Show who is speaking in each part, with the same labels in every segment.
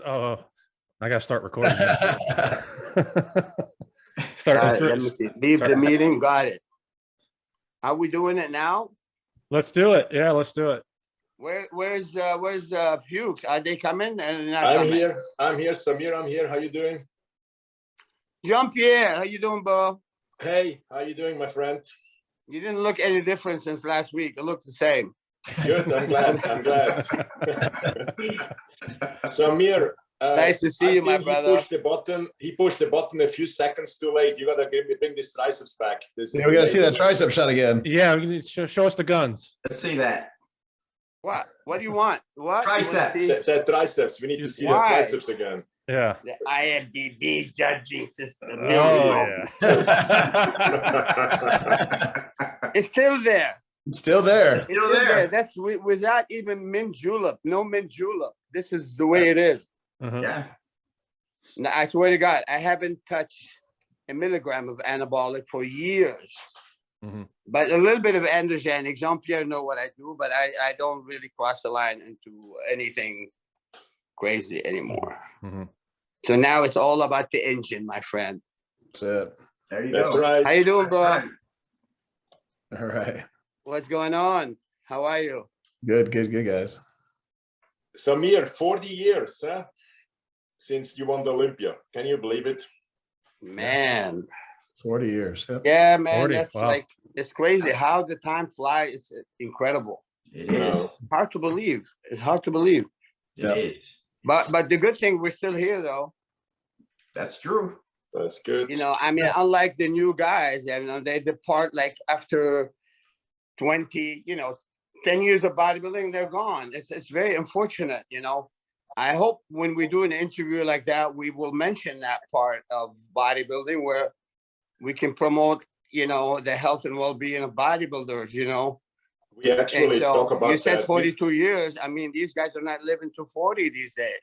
Speaker 1: I gotta start recording.
Speaker 2: Let me see. Leave the meeting. Got it. Are we doing it now?
Speaker 1: Let's do it. Yeah, let's do it.
Speaker 2: Where's Fuchs? Are they coming?
Speaker 3: I'm here, Samir. I'm here. How you doing?
Speaker 2: Jean-Pierre, how you doing, bro?
Speaker 3: Hey, how you doing, my friend?
Speaker 2: You didn't look any different since last week. It looks the same.
Speaker 3: Good. I'm glad. I'm glad. Samir,
Speaker 2: nice to see you, my brother.
Speaker 3: He pushed the button a few seconds too late. You gotta bring these triceps back. This is
Speaker 4: we gotta see that tricep shot again.
Speaker 1: Yeah, we need to show us the guns.
Speaker 5: Let's see that.
Speaker 2: What? What do you want? What?
Speaker 5: Triceps.
Speaker 3: The triceps. We need to see the triceps again.
Speaker 1: Yeah.
Speaker 2: The IMDb judging system. It's still there.
Speaker 4: It's still there.
Speaker 5: Still there.
Speaker 2: That's without even mint julep. No mint julep. This is the way it is.
Speaker 5: Yeah.
Speaker 2: Now, I swear to God, I haven't touched a milligram of anabolic for years. But a little bit of androgenic. Jean-Pierre know what I do, but I don't really cross the line into anything crazy anymore. So now it's all about the engine, my friend.
Speaker 4: That's it.
Speaker 5: There you
Speaker 3: That's
Speaker 5: go.
Speaker 3: right.
Speaker 2: How you doing, bro?
Speaker 4: All right.
Speaker 2: What's going on? How are you?
Speaker 4: Good, guys.
Speaker 3: Samir, 40 years, huh? Since you won the Olympia. Can you believe it?
Speaker 2: Man.
Speaker 4: 40 years. Yep.
Speaker 2: Yeah, man.
Speaker 1: 40,
Speaker 2: That's
Speaker 1: wow.
Speaker 2: like, it's crazy how the time flies. It's incredible.
Speaker 5: It is.
Speaker 2: Hard to believe. It's hard to believe.
Speaker 4: Yeah.
Speaker 5: It is.
Speaker 2: But the good thing, we're still here, though.
Speaker 5: That's true.
Speaker 3: That's good.
Speaker 2: You know, I mean, unlike the new guys, you know, they depart like after 20, 10 years of bodybuilding, they're gone. It's very unfortunate, you know. I hope when we do an interview like that, we will mention that part of bodybuilding where we can promote, the health and well-being of bodybuilders,
Speaker 3: We actually talk about
Speaker 2: you said
Speaker 3: that.
Speaker 2: 42 years. I mean, these guys are not living to 40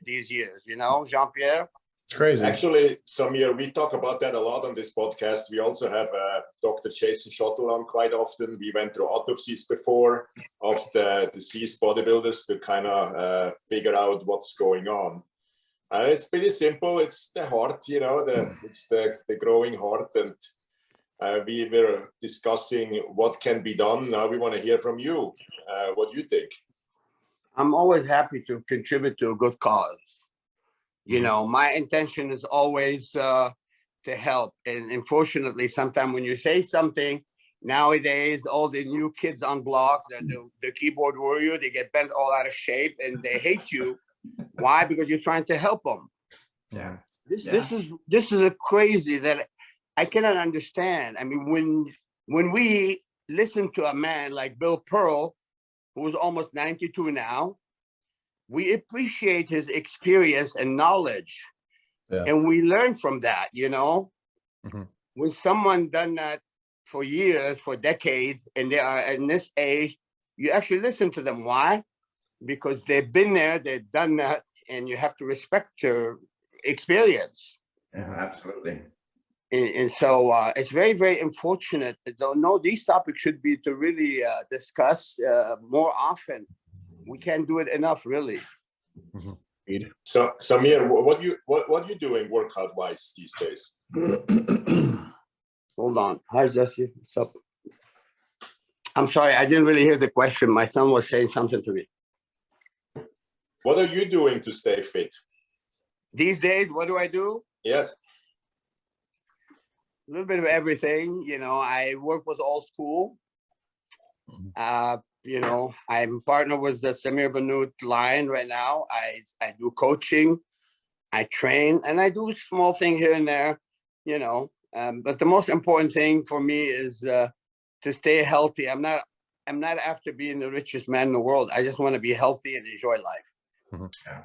Speaker 2: these years, Jean-Pierre.
Speaker 4: It's crazy.
Speaker 3: Actually, Samir, we talk about that a lot on this podcast. We also have Dr. Jason Schottel on quite often. We went through autopsies before of the deceased bodybuilders to kind of figure out what's going on. And it's pretty simple. It's the heart, it's the growing heart. And we were discussing what can be done. Now we want to hear from you. What do you think?
Speaker 2: I'm always happy to contribute to a good cause. My intention is always to help. And unfortunately, sometimes when you say something, nowadays, all the new kids on block, the keyboard warrior, they get bent all out of shape and they hate you. Why? Because you're trying to help them.
Speaker 5: Yeah.
Speaker 2: This is a crazy that I cannot understand. I mean, when we listen to a man like Bill Pearl, who's almost 92 now, we appreciate his experience and knowledge, and we learn from that. When someone done that for years, for decades, and they are in this age, you actually listen to them. Why? Because they've been there, they've done that, and you have to respect their experience.
Speaker 5: Yeah, absolutely.
Speaker 2: And so it's very, very unfortunate. No, these topics should be to really discuss more often. We can't do it enough, really.
Speaker 3: So, Samir, what you doing workout wise these days?
Speaker 2: Hold on. Hi, Jesse. What's up? I'm sorry, I didn't really hear the question. My son was saying something to me.
Speaker 3: What are you doing to stay fit?
Speaker 2: These days, what do I do?
Speaker 3: Yes.
Speaker 2: A little bit of everything. I work with old school. I'm partnered with the SAMIR BANNOUT line right now. I do coaching, I train, and I do small thing here and there, but the most important thing for me is to stay healthy. I'm not after being the richest man in the world. I just want to be healthy and enjoy life.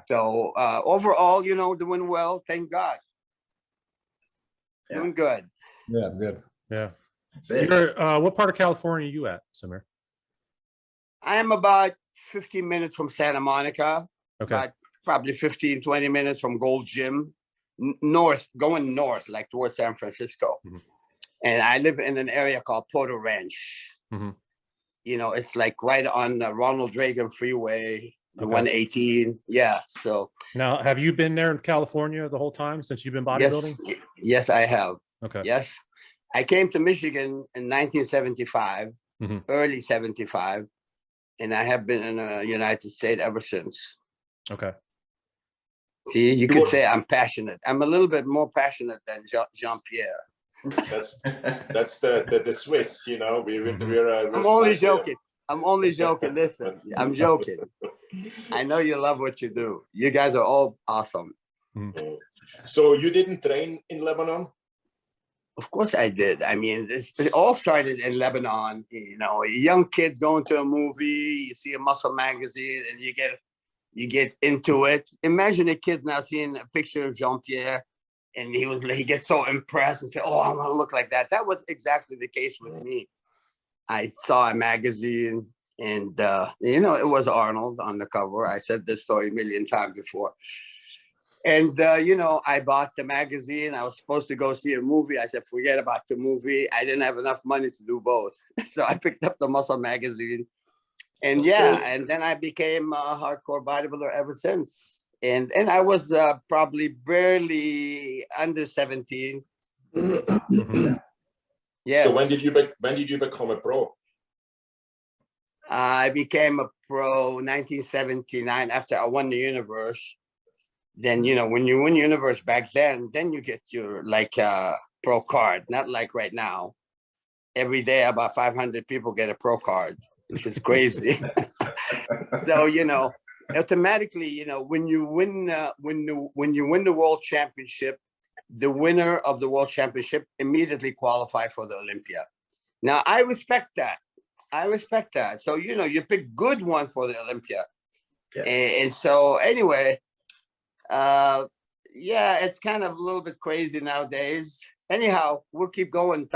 Speaker 2: So overall, doing well, thank God. Doing good.
Speaker 4: Yeah, good.
Speaker 1: Yeah.
Speaker 5: That's it.
Speaker 1: What part of California are you at, Samir?
Speaker 2: I am about 15 minutes from Santa Monica.
Speaker 1: Okay.
Speaker 2: About probably 15, 20 minutes from Gold's Gym. Going north, like towards San Francisco. And I live in an area called Porter Ranch. It's like right on the Ronald Reagan Freeway. I
Speaker 1: Okay.
Speaker 2: won 18. Yeah. So
Speaker 1: Now, have you been there in California the whole time since you've been
Speaker 2: yes,
Speaker 1: bodybuilding?
Speaker 2: yes, I have.
Speaker 1: Okay.
Speaker 2: Yes. I came to Michigan in 1975,
Speaker 1: Mhm.
Speaker 2: early 75, and I have been in the United States ever since.
Speaker 1: Okay.
Speaker 2: See, you could
Speaker 3: Sure.
Speaker 2: say I'm passionate. I'm a little bit more passionate than Jean-Pierre.
Speaker 3: That's the Swiss, you know. We're
Speaker 2: I'm only
Speaker 3: slightly-
Speaker 2: joking. I'm only joking. Listen, I'm joking. I know you love what you do. You guys are all awesome.
Speaker 3: So you didn't train in Lebanon?
Speaker 2: Of course I did. I mean, it all started in Lebanon. You know, young kids going to a movie, you see a muscle magazine, and you get into it. Imagine a kid now seeing a picture of Jean-Pierre, and he gets so impressed and say, "Oh, I want to look like that." That was exactly the case with me. I saw a magazine, and you know, it was Arnold on the cover. I said this story a million times before. And, you know, I bought the magazine. I was supposed to go see a movie. I said, forget about the movie. I didn't have enough money to do both. So I picked up the muscle magazine. And
Speaker 3: That's
Speaker 2: yeah,
Speaker 3: great.
Speaker 2: and then I became a hardcore bodybuilder ever since. And I was probably barely under 17.
Speaker 1: Mhm.
Speaker 2: Yes.
Speaker 3: So when did you become a pro?
Speaker 2: I became a pro 1979 after I won the universe. Then, you know, when you win universe back then you get your like pro card, not like right now. Every day about 500 people get a pro card, which is crazy. So, you know, automatically, you know, when you win the world championship, the winner of the world championship immediately qualify for the Olympia. Now, I respect that. So, you know, you pick good one for the Olympia.
Speaker 5: Yeah.
Speaker 2: And so anyway, yeah, it's kind of a little bit crazy nowadays. Anyhow, we'll keep going.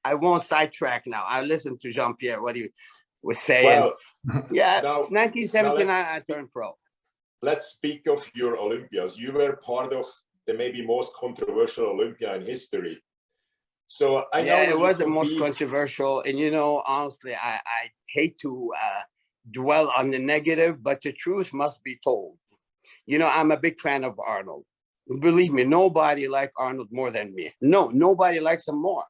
Speaker 2: I won't sidetrack now. I listen to Jean-Pierre, what he was saying.
Speaker 3: Well,
Speaker 2: yeah,
Speaker 3: now
Speaker 2: 1979,
Speaker 3: let's
Speaker 2: I turned pro.
Speaker 3: Let's speak of your Olympias. You were part of the maybe most controversial Olympia in history. So I know
Speaker 2: Yeah,
Speaker 3: that
Speaker 2: it
Speaker 3: you
Speaker 2: was the most
Speaker 3: compete-
Speaker 2: controversial. And, you know, honestly, I hate to dwell on the negative, but the truth must be told. You know, I'm a big fan of Arnold. Believe me, nobody liked Arnold more than me. No, nobody likes him more.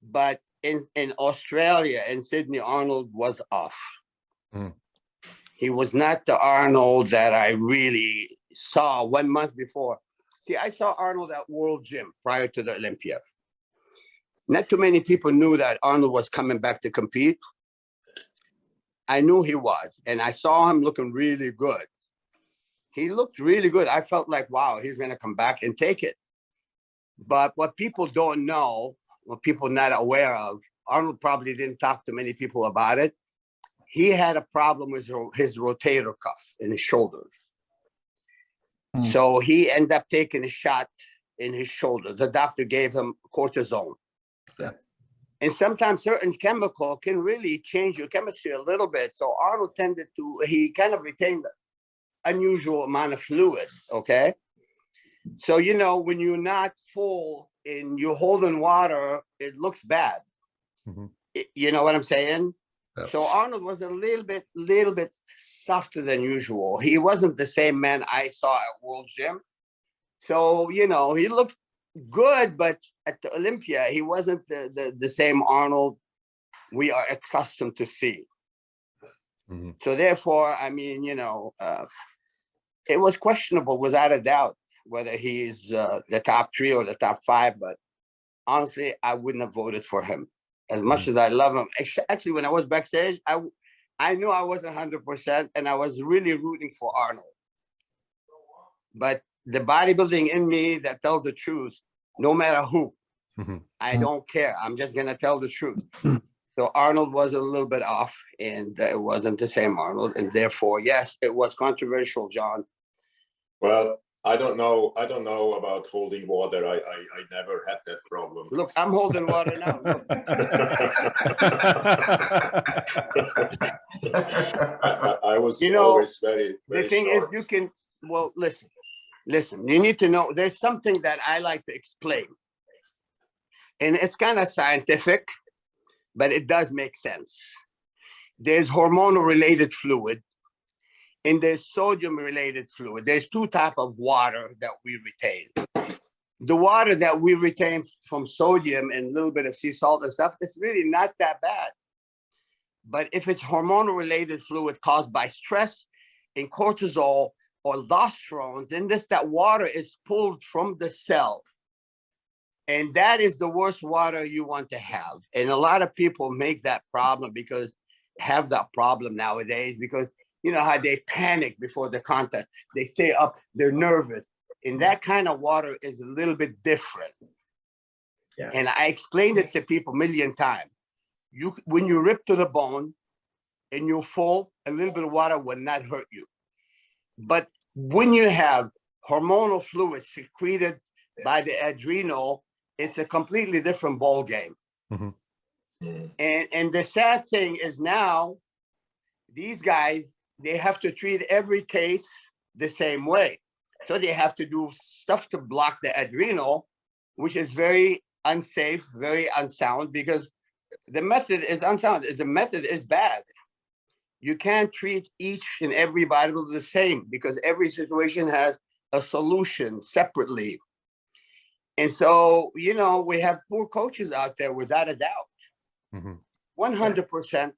Speaker 2: But in Australia, in Sydney, Arnold was off.
Speaker 1: Mm.
Speaker 2: He was not the Arnold that I really saw 1 month before. See, I saw Arnold at World Gym prior to the Olympia. Not too many people knew that Arnold was coming back to compete. I knew he was, and I saw him looking really good. He looked really good. I felt like, wow, he's going to come back and take it. But what people don't know, what people not aware of, Arnold probably didn't talk to many people about it. He had a problem with his rotator cuff in his shoulder. So he ended up taking a shot in his shoulder. The doctor gave him cortisone.
Speaker 4: Yeah.
Speaker 2: And sometimes certain chemical can really change your chemistry a little bit. So Arnold he kind of retained unusual amount of fluid, okay? So, you know, when you're not full and you're holding water, it looks bad.
Speaker 1: Mhm.
Speaker 2: You know what I'm saying?
Speaker 4: Yep.
Speaker 2: So Arnold was a little bit softer than usual. He wasn't the same man I saw at World Gym. So, you know, he looked good, but at the Olympia, he wasn't the same Arnold we are accustomed to see.
Speaker 1: Mhm.
Speaker 2: So therefore, I mean, you know, it was questionable without a doubt whether he's the top 3 or the top 5. But honestly, I wouldn't have voted for him. As much as I love him. Actually, when I was backstage, I knew I wasn't 100%, and I was really rooting for Arnold. But the bodybuilding in me that tells the truth, no matter who, I don't care. I'm just going to tell the truth. So Arnold was a little bit off, and it wasn't the same Arnold. And therefore, yes, it was controversial, John.
Speaker 3: Well, I don't know about holding water. I never had that problem.
Speaker 2: Look, I'm holding water now. Look.
Speaker 3: I was
Speaker 2: You know,
Speaker 3: always very
Speaker 2: The thing
Speaker 3: short.
Speaker 2: is, listen, you need to know there's something that I like to explain. And it's kind of scientific, but it does make sense. There's hormonal related fluid, in the sodium-related fluid, there's two types of water that we retain. The water that we retain from sodium and a little bit of sea salt and stuff, it's really not that bad. But if it's hormonal-related fluid caused by stress and cortisol or aldosterone, then that water is pulled from the cell. And that is the worst water you want to have. And a lot of people make that problem have that problem nowadays because you know how they panic before the contest. They stay up, they're nervous. And that kind of water is a little bit different.
Speaker 5: Yeah.
Speaker 2: And I explained it to people a million times. When you rip to the bone and you're full, a little bit of water will not hurt you. But when you have hormonal fluid secreted by the adrenal, it's a completely different ball game.
Speaker 1: Mm-hmm.
Speaker 2: And the sad thing is now, these guys, they have to treat every case the same way. So they have to do stuff to block the adrenal, which is very unsafe, very unsound, because the method is unsound. The method is bad. You can't treat each and every variable the same because every situation has a solution separately. And so, you know, we have poor coaches out there without a doubt.
Speaker 1: Mm-hmm.
Speaker 2: 100%,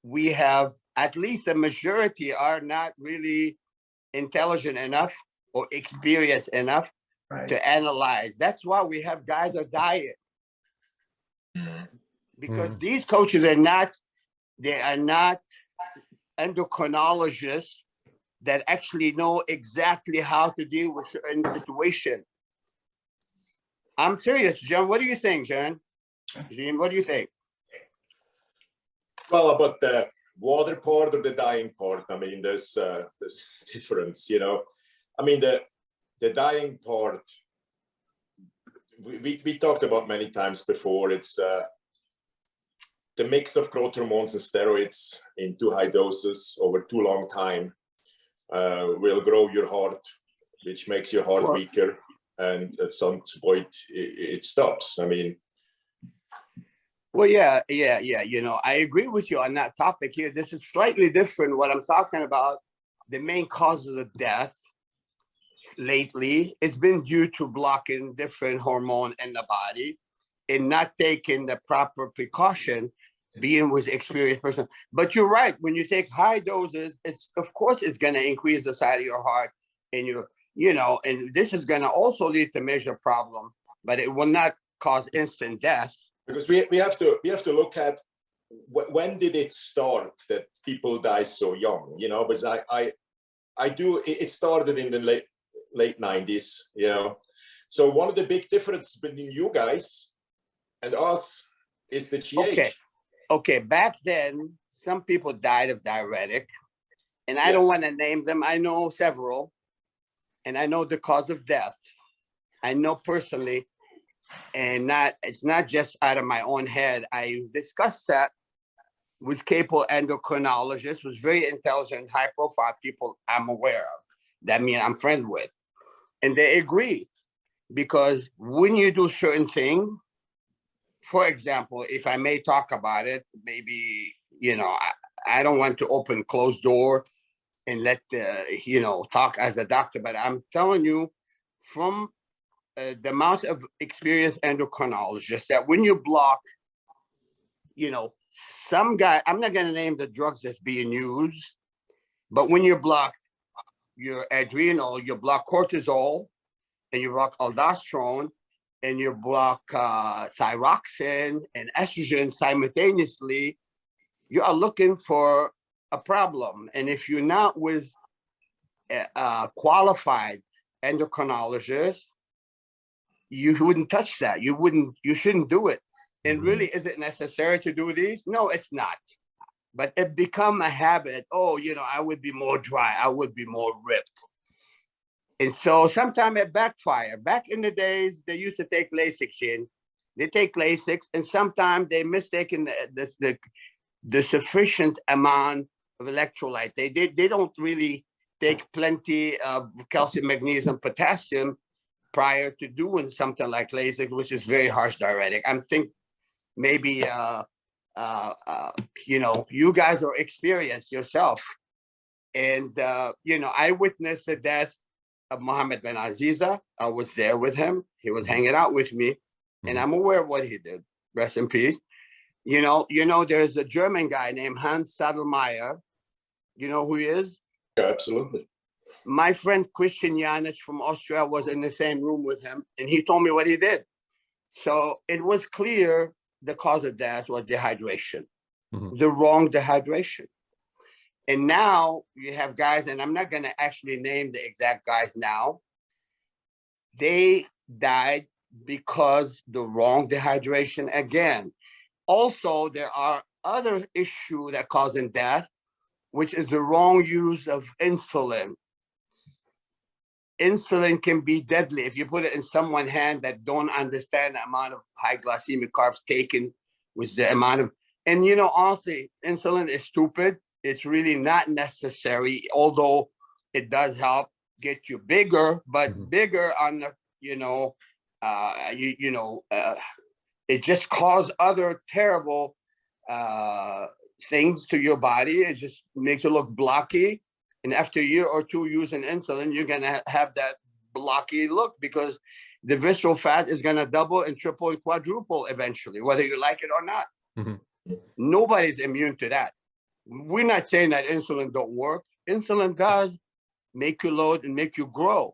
Speaker 2: we have at least a majority are not really intelligent enough or experienced enough to analyze. That's why we have guys are dying. Because these coaches are not endocrinologists that actually know exactly how to deal with certain situation. I'm serious, John. What do you think, John? Jean, what do you think?
Speaker 3: Well, about the water part or the dying part, I mean, there's difference, you know. I mean, the dying part, we talked about many times before. It's the mix of growth hormones and steroids in too high doses over too long time will grow your heart, which makes your heart weaker. And at some point, it stops. I mean,
Speaker 2: well, yeah. You know, I agree with you on that topic here. This is slightly different. What I'm talking about, the main causes of death lately, it's been due to blocking different hormone in the body and not taking the proper precaution, being with experienced person. But you're right. When you take high doses, it's of course it's going to increase the size of your heart and you know, and this is going to also lead to major problem, but it will not cause instant death.
Speaker 3: Because we have to look at when did it start that people die so young, you know, because it started in the late 90s, you know. So one of the big differences between you guys and us is the GH.
Speaker 2: Okay, back then, some people died of diuretic, and I don't want to name them. I know several, and I know the cause of death. I know personally, and it's not just out of my own head. I discussed that with capable endocrinologists, was very intelligent, high-profile people I'm aware of. That means I'm friends with, and they agree, because when you do certain things, for example, if I may talk about it, maybe, you know, I don't want to open closed door and let you know, talk as a doctor, but I'm telling you from the amount of experienced endocrinologists that when you block, you know, some guy, I'm not going to name the drugs that's being used, but when you block your adrenal, you block cortisol and you block aldosterone and you block thyroxine and estrogen simultaneously, you are looking for a problem. And if you're not with a qualified endocrinologist, you wouldn't touch that. You shouldn't do it. And really, is it necessary to do these? No, it's not. But it become a habit. Oh, you know, I would be more dry. I would be more ripped. And so sometimes it backfire. Back in the days, they used to take Lasix, Jin. They take Lasix, and sometimes they mistaken the sufficient amount of electrolyte. They don't really take plenty of calcium, magnesium, potassium prior to doing something like Lasix, which is very harsh diuretic. I'm thinking maybe you know, you guys are experienced yourself, And, you know, I witnessed the death of Mohammed bin Aziza. I was there with him. He was hanging out with me, and I'm aware of what he did. Rest in peace. You know, there's a German guy named Hans Sadelmayer. You know who he is?
Speaker 3: Yeah, absolutely.
Speaker 2: My friend Christian Janich from Austria was in the same room with him, and he told me what he did. So it was clear the cause of death was dehydration, the wrong dehydration. And now you have guys, and I'm not going to actually name the exact guys now. They died because the wrong dehydration again. Also, there are other issues that causing death, which is the wrong use of insulin. Insulin can be deadly if you put it in someone's hand that don't understand the amount of high glycemic carbs taken with the amount of, and you know, honestly, insulin is stupid. It's really not necessary, although it does help get you bigger, but bigger on the, you know, it just causes other terrible things to your body. It just makes it look blocky. And after a year or two using insulin, you're going to have that blocky look because the visceral fat is going to double and triple and quadruple eventually, whether you like it or not. Nobody's immune to that. We're not saying that insulin don't work. Insulin does make you load and make you grow.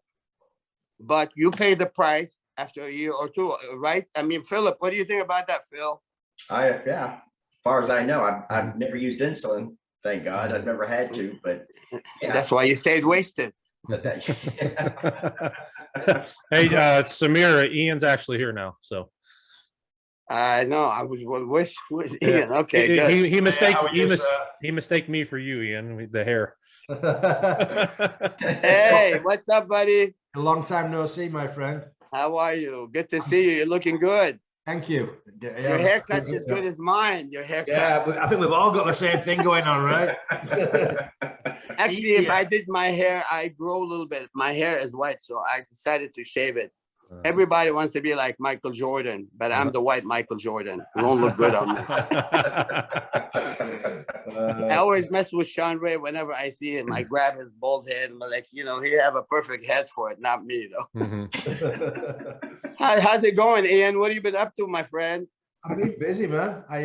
Speaker 2: But you pay the price after a year or two, right? I mean, Philip, what do you think about that, Phil?
Speaker 5: Yeah, as far as I know, I've never used insulin. Thank God, I've never had to, but yeah.
Speaker 2: That's why you stayed wasted.
Speaker 5: But
Speaker 1: Hey, Samir, Ian's actually here now, so.
Speaker 2: I know. I was wish Ian. Okay, good.
Speaker 1: He
Speaker 6: Hey,
Speaker 1: mistaked me for you, Ian. The hair.
Speaker 2: Hey, what's up, buddy?
Speaker 6: A long time no see, my friend.
Speaker 2: How are you? Good to see you. You're looking good.
Speaker 6: Thank you.
Speaker 2: Your haircut is good as mine. Your haircut.
Speaker 6: Yeah, but I think we've all got the same thing going on, right?
Speaker 2: Actually, if I did my hair, I grow a little bit. My hair is white, so I decided to shave it. Everybody wants to be like Michael Jordan, but I'm the white Michael Jordan. It won't look good on me. I always mess with Sean Ray whenever I see him. I grab his bald head and I'm like, you know, he have a perfect head for it, not me though. How's it going, Ian? What have you been up to, my friend?
Speaker 6: I've been busy, man. I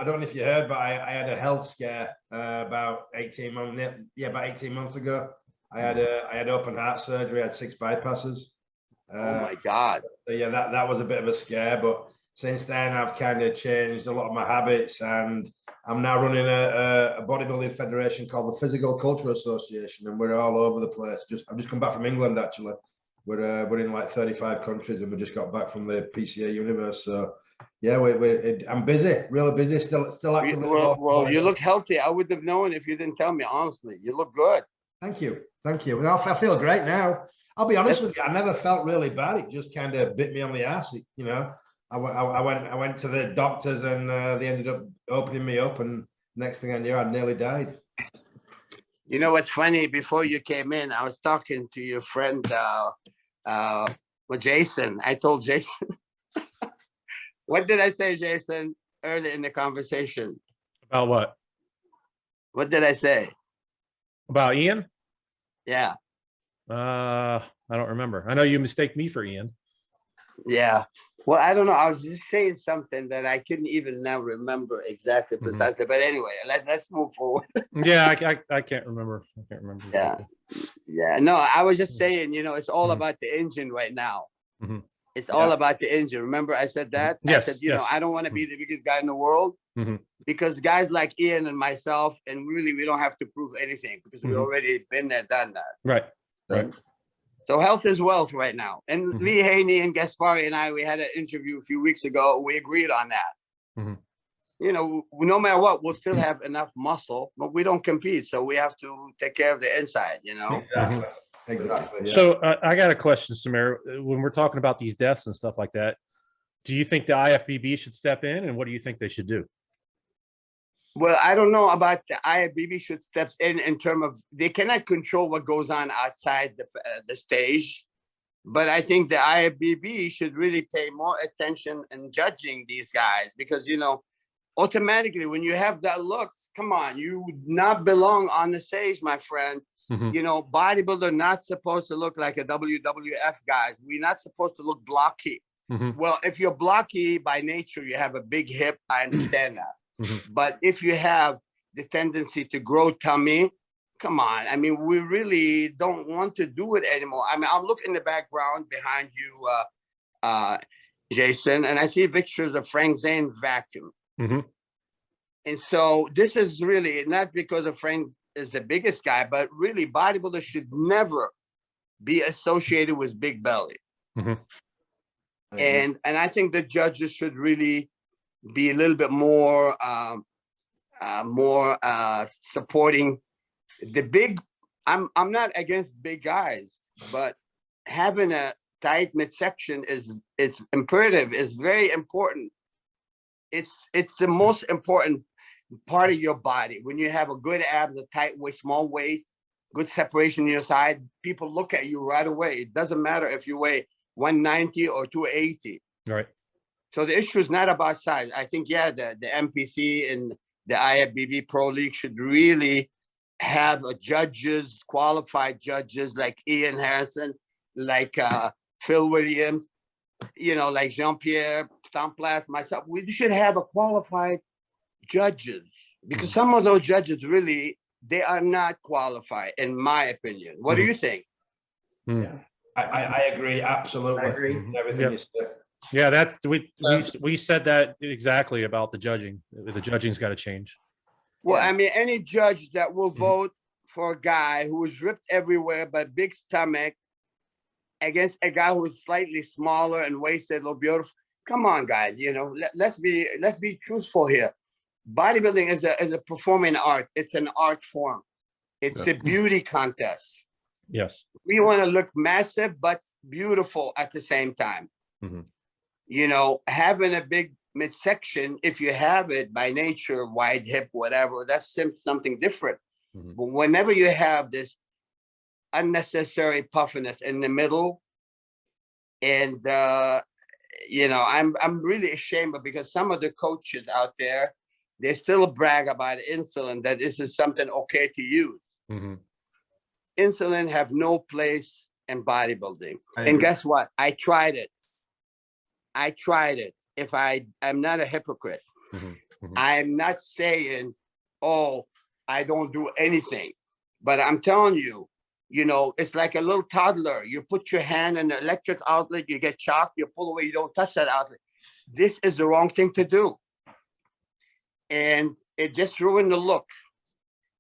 Speaker 6: don't know if you heard, but I had a health scare about 18 months. Yeah, about 18 months ago. I had open heart surgery. I had 6 bypasses.
Speaker 2: Oh my God.
Speaker 6: So yeah, that was a bit of a scare, but since then I've kind of changed a lot of my habits, and I'm now running a bodybuilding federation called the Physical Culture Association, and we're all over the place. I've just come back from England actually. We're in like 35 countries, and we just got back from the PCA universe. So yeah, I'm busy, really busy. Still actively.
Speaker 2: Well, you look healthy. I wouldn't have known if you didn't tell me. Honestly, you look good.
Speaker 6: Thank you. Well, I feel great now. I'll be honest with you. I never felt really bad. It just kind of bit me on the ass. You know, I went to the doctors, and they ended up opening me up, and next thing I knew, I nearly died.
Speaker 2: You know what's funny? Before you came in, I was talking to your friend, Jason. I told Jason, what did I say, Jason, early in the conversation?
Speaker 1: About what?
Speaker 2: What did I say?
Speaker 1: About Ian?
Speaker 2: Yeah.
Speaker 1: I don't remember. I know you mistake me for Ian.
Speaker 2: Yeah. Well, I don't know. I was just saying something that I couldn't even now remember exactly precisely. But anyway, let's move forward.
Speaker 1: Yeah, I can't remember.
Speaker 2: Yeah. Yeah. No, I was just saying, you know, it's all about the engine right now. It's all about the engine. Remember I said that?
Speaker 1: Yes.
Speaker 2: I said, you know, I don't want to be the biggest guy in the world because guys like Ian and myself, and really we don't have to prove anything because we already been there, done that.
Speaker 1: Right.
Speaker 2: So health is wealth right now. And Lee Haney and Gaspari and we had an interview a few weeks ago. We agreed on that. You know, no matter what, we'll still have enough muscle, but we don't compete. So we have to take care of the inside, you know?
Speaker 6: Exactly. Yeah.
Speaker 1: So I got a question, Samir. When we're talking about these deaths and stuff like that, do you think the IFBB should step in, and what do you think they should do?
Speaker 2: Well, I don't know about the IFBB should steps in terms of they cannot control what goes on outside the stage, but I think the IFBB should really pay more attention in judging these guys because, you know, automatically, when you have that looks, come on, you not belong on the stage, my friend.
Speaker 1: Mhm.
Speaker 2: You know, bodybuilder not supposed to look like a WWF guy. We're not supposed to look blocky.
Speaker 1: Mhm.
Speaker 2: Well, if you're blocky by nature, you have a big hip. I understand that.
Speaker 1: Mhm.
Speaker 2: But if you have the tendency to grow tummy, come on. I mean, we really don't want to do it anymore. I mean, I'm looking in the background behind you, Jason, and I see pictures of Frank Zane's vacuum.
Speaker 1: Mhm.
Speaker 2: And so this is really not because of Frank is the biggest guy, but really bodybuilders should never be associated with big belly.
Speaker 1: Mhm.
Speaker 2: And I think the judges should really be a little bit more supporting the big. I'm not against big guys, but having a tight midsection is imperative. Is very important. It's the most important part of your body. When you have a good abs, a tight waist, small waist, good separation in your side, people look at you right away. It doesn't matter if you weigh 190 or 280.
Speaker 1: Right.
Speaker 2: So the issue is not about size. I think, yeah, the MPC and the IFBB Pro League should really have a judges, qualified judges like Ian Harrison, like Phil Williams, you know, like Jean-Pierre, Tom Plath, myself. We should have a qualified judges, because some of those judges really, they are not qualified, in my opinion. What do you think?
Speaker 1: Mm.
Speaker 6: I agree, absolutely.
Speaker 5: I agree.
Speaker 6: Everything
Speaker 1: Yep.
Speaker 6: you said.
Speaker 1: Yeah, that we said that exactly about the judging. The judging's got to change.
Speaker 2: Well,
Speaker 5: Yeah.
Speaker 2: I mean, any judge that will
Speaker 1: Mhm.
Speaker 2: vote for a guy who is ripped everywhere but big stomach against a guy who is slightly smaller and wasted, look beautiful. Come on, guys. You know, let's be truthful here. Bodybuilding is a performing art. It's an art form. It's a beauty contest.
Speaker 1: Yes.
Speaker 2: We want to look massive but beautiful at the same time.
Speaker 1: Mhm.
Speaker 2: You know, having a big midsection, if you have it by nature, wide hip, whatever, that's something different.
Speaker 1: Mhm.
Speaker 2: But whenever you have this unnecessary puffiness in the middle, and you know, I'm really ashamed of, because some of the coaches out there, they still brag about insulin, that this is something okay to use.
Speaker 1: Mhm.
Speaker 2: Insulin have no place in bodybuilding.
Speaker 5: I
Speaker 2: And
Speaker 5: agree.
Speaker 2: guess what? I tried it. If I'm not a hypocrite.
Speaker 1: Mhm. Mhm.
Speaker 2: I'm not saying, oh, I don't do anything, but I'm telling you, you know, it's like a little toddler. You put your hand in the electric outlet, you get shocked, you pull away, you don't touch that outlet. This is the wrong thing to do. And it just ruined the look.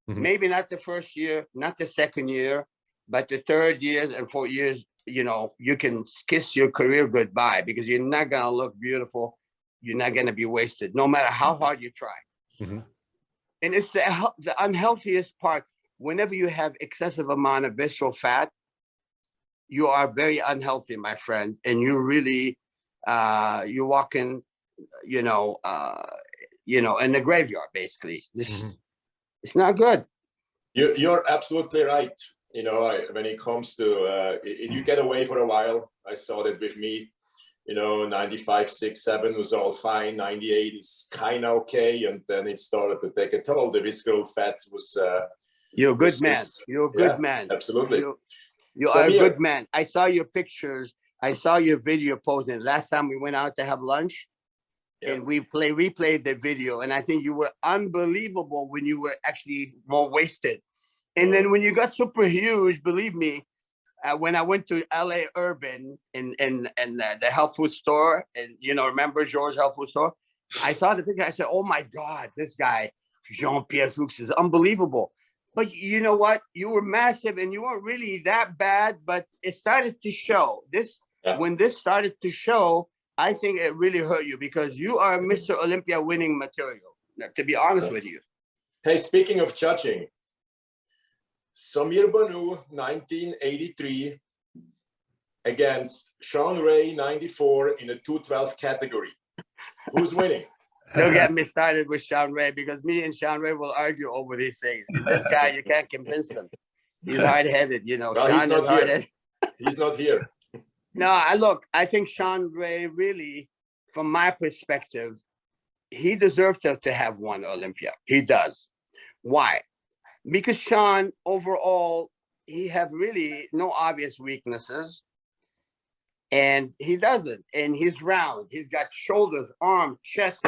Speaker 1: Mhm.
Speaker 2: Maybe not the first year, not the second year, but the third years and 4 years, you know, you can kiss your career goodbye, because you're not going to look beautiful. You're not going to be wasted, no matter how hard you try.
Speaker 1: Mhm.
Speaker 2: And it's the unhealthiest part. Whenever you have excessive amount of visceral fat, you are very unhealthy, my friend. And you really, you walk in, you know, in the graveyard, basically.
Speaker 1: Mhm.
Speaker 2: It's not good.
Speaker 3: You're absolutely right. You know, when it comes to, you get away for a while. I saw that with me. You know, 95, 6, 7 was all fine. 98 is kind of okay. And then it started to take a toll. The visceral fat was...
Speaker 2: You're a good
Speaker 3: was
Speaker 2: man.
Speaker 3: just-
Speaker 2: You're a good
Speaker 3: yeah,
Speaker 2: man.
Speaker 3: absolutely.
Speaker 2: You are a
Speaker 3: Samir.
Speaker 2: good man. I saw your pictures. I saw your video posting. Last time we went out to have lunch,
Speaker 3: Yeah.
Speaker 2: and we replayed the video. And I think you were unbelievable when you were actually more wasted. And then when you got super huge, believe me, when I went to LA Urban in the health food store, and you know, remember George's health food store? I saw the picture. I said, "Oh my God, this guy Jean-Pierre Fuchs is unbelievable." But you know what? You were massive, and you weren't really that bad. But it started to show. When this started to show, I think it really hurt you, because you are Mr. Olympia winning material. To be honest with you.
Speaker 3: Hey, speaking of judging, SAMIR BANNOUT 1983 against Sean Ray 94 in a 212 category. Who's winning?
Speaker 2: Don't get me started with Sean Ray, because me and Sean Ray will argue over these things. This guy, you can't convince him. He's hard-headed, you know.
Speaker 3: Well,
Speaker 2: Sean
Speaker 3: he's not
Speaker 2: is
Speaker 3: here.
Speaker 2: hard-headed.
Speaker 3: He's not here.
Speaker 2: No, I think Sean Ray really, from my perspective, he deserves to have won Olympia. He does. Why? Because Sean, overall, he have really no obvious weaknesses. And he doesn't. And he's round. He's got shoulders, arms, chest,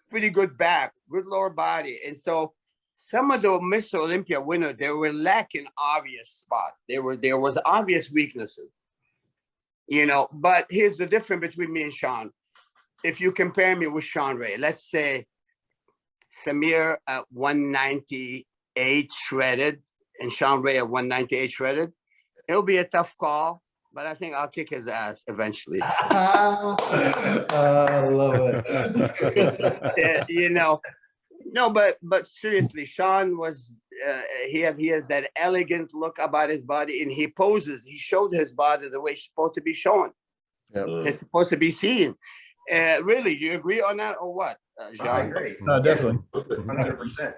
Speaker 2: pretty good back, good lower body. And so some of the Mr. Olympia winners, they were lacking obvious spot. There was obvious weaknesses. You know, but here's the difference between me and Sean. If you compare me with Sean Ray, let's say Samir at 198 shredded and Sean Ray at 198 shredded, it'll be a tough call, but I think I'll kick his ass eventually.
Speaker 4: I love it.
Speaker 2: You know, no, but seriously, Sean was he has that elegant look about his body, and he poses. He showed his body the way it's supposed to be shown.
Speaker 4: Yep.
Speaker 2: It's supposed to be seen. Really, you agree on that or what, Jean?
Speaker 5: I agree.
Speaker 4: No, definitely.
Speaker 5: 100%.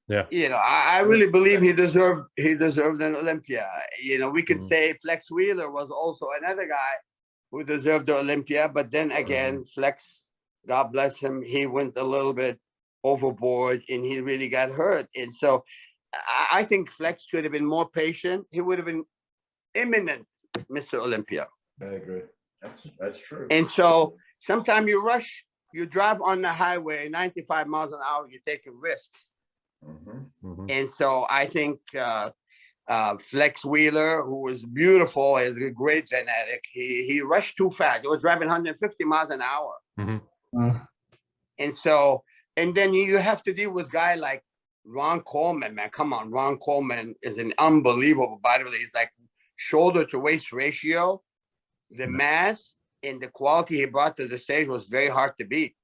Speaker 1: Yeah.
Speaker 2: You know, I really believe he deserved an Olympia. You know, we could say Flex Wheeler was also another guy who deserved the Olympia, but then again, Flex, God bless him, he went a little bit overboard and he really got hurt. And so I think Flex could have been more patient. He would have been imminent Mr. Olympia.
Speaker 4: I agree.
Speaker 5: That's true.
Speaker 2: And so sometimes you rush, you drive on the highway 95 miles an hour, you're taking risks. And so I think Flex Wheeler, who was beautiful, has a great genetic. He rushed too fast. He was driving 150 miles an hour. And so, and then you have to deal with a guy like Ron Coleman, man. Come on, Ron Coleman is an unbelievable bodybuilder. He's like shoulder to waist ratio. The mass and the quality he brought to the stage was very hard to beat.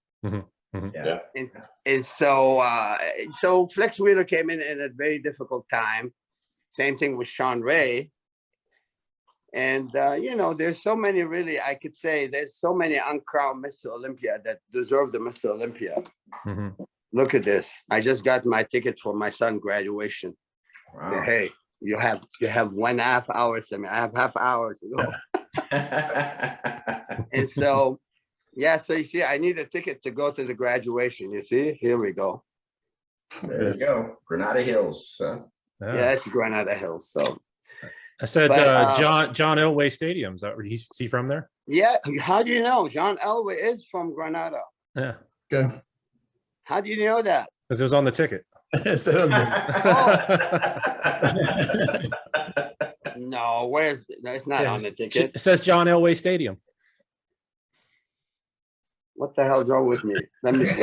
Speaker 5: Yeah.
Speaker 2: And so Flex Wheeler came in at a very difficult time. Same thing with Sean Ray. And, you know, there's so many really, I could say there's so many uncrowned Mr. Olympia that deserve the Mr. Olympia. Look at this. I just got my ticket for my son's graduation.
Speaker 5: Wow.
Speaker 2: Hey, you have 1.5 hours. I mean, I have half hours to go. And so, yeah, so you see, I need a ticket to go to the graduation. You see, here we go.
Speaker 5: There you go. Granada Hills.
Speaker 2: Yeah, it's Granada Hills. So
Speaker 1: I said
Speaker 2: But,
Speaker 1: John Elway Stadium. Is he from there?
Speaker 2: yeah, how do you know? John Elway is from Granada.
Speaker 1: Yeah,
Speaker 4: Okay.
Speaker 2: How do you know that?
Speaker 1: because it was on the ticket.
Speaker 4: So,
Speaker 2: No, no, it's not on the ticket.
Speaker 1: It says John Elway Stadium.
Speaker 2: What the hell's wrong with me? Let me see.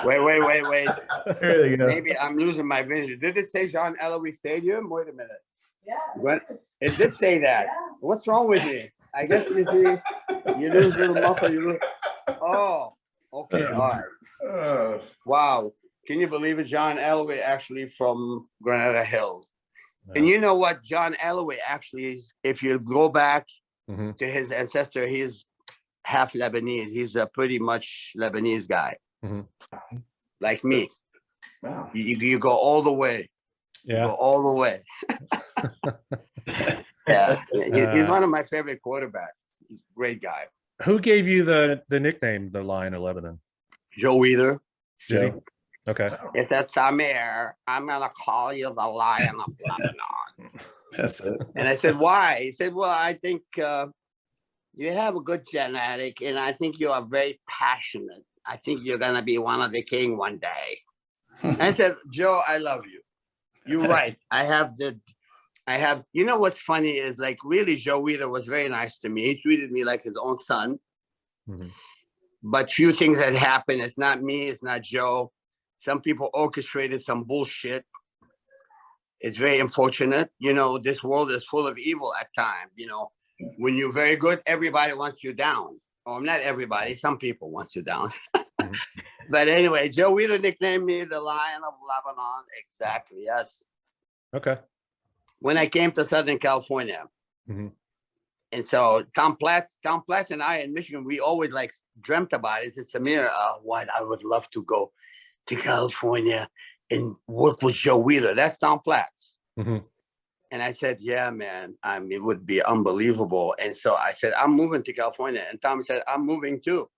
Speaker 2: Wait.
Speaker 4: there you go.
Speaker 2: Maybe I'm losing my vision. Did it say John Elway Stadium? Wait a minute. Yeah. It did say that. What's wrong with me? I guess you see, you lose a little muscle. You lose. Oh, okay. All right. Wow. Can you believe it? John Elway actually from Granada Hills. And you know what? John Elway actually is, if you go back to his ancestor, he's half Lebanese. He's a pretty much Lebanese guy. Like me.
Speaker 5: Wow.
Speaker 2: You go all the way.
Speaker 1: Yeah.
Speaker 2: You go all the way. Yeah. He's one of my favorite quarterbacks. He's a great guy.
Speaker 1: Who gave you the nickname, the Lion of Lebanon?
Speaker 2: Joe Weider.
Speaker 1: Joe. Okay.
Speaker 2: He said, Samir, I'm going to call you the Lion of Lebanon.
Speaker 4: That's it.
Speaker 2: And I said, why? He said, well, I think you have a good genetic, and I think you are very passionate. I think you're going to be one of the king one day. I said, Joe, I love you. You're right. You know what's funny is, like, really, Joe Weider was very nice to me. He treated me like his own son. But few things had happened. It's not me. It's not Joe. Some people orchestrated some bullshit. It's very unfortunate. You know, this world is full of evil at times. You know, when you're very good, everybody wants you down. Oh, not everybody. Some people want you down. But anyway, Joe Weider nicknamed me the Lion of Lebanon. Exactly. Yes.
Speaker 1: Okay.
Speaker 2: When I came to Southern California. And so Tom Platz and I in Michigan, we always like dreamt about it. It's Samir, what I would love to go to California and work with Joe Weider. That's Tom Platz. And I said, yeah, man, I mean, it would be unbelievable. And so I said, I'm moving to California. And Tom said, I'm moving too.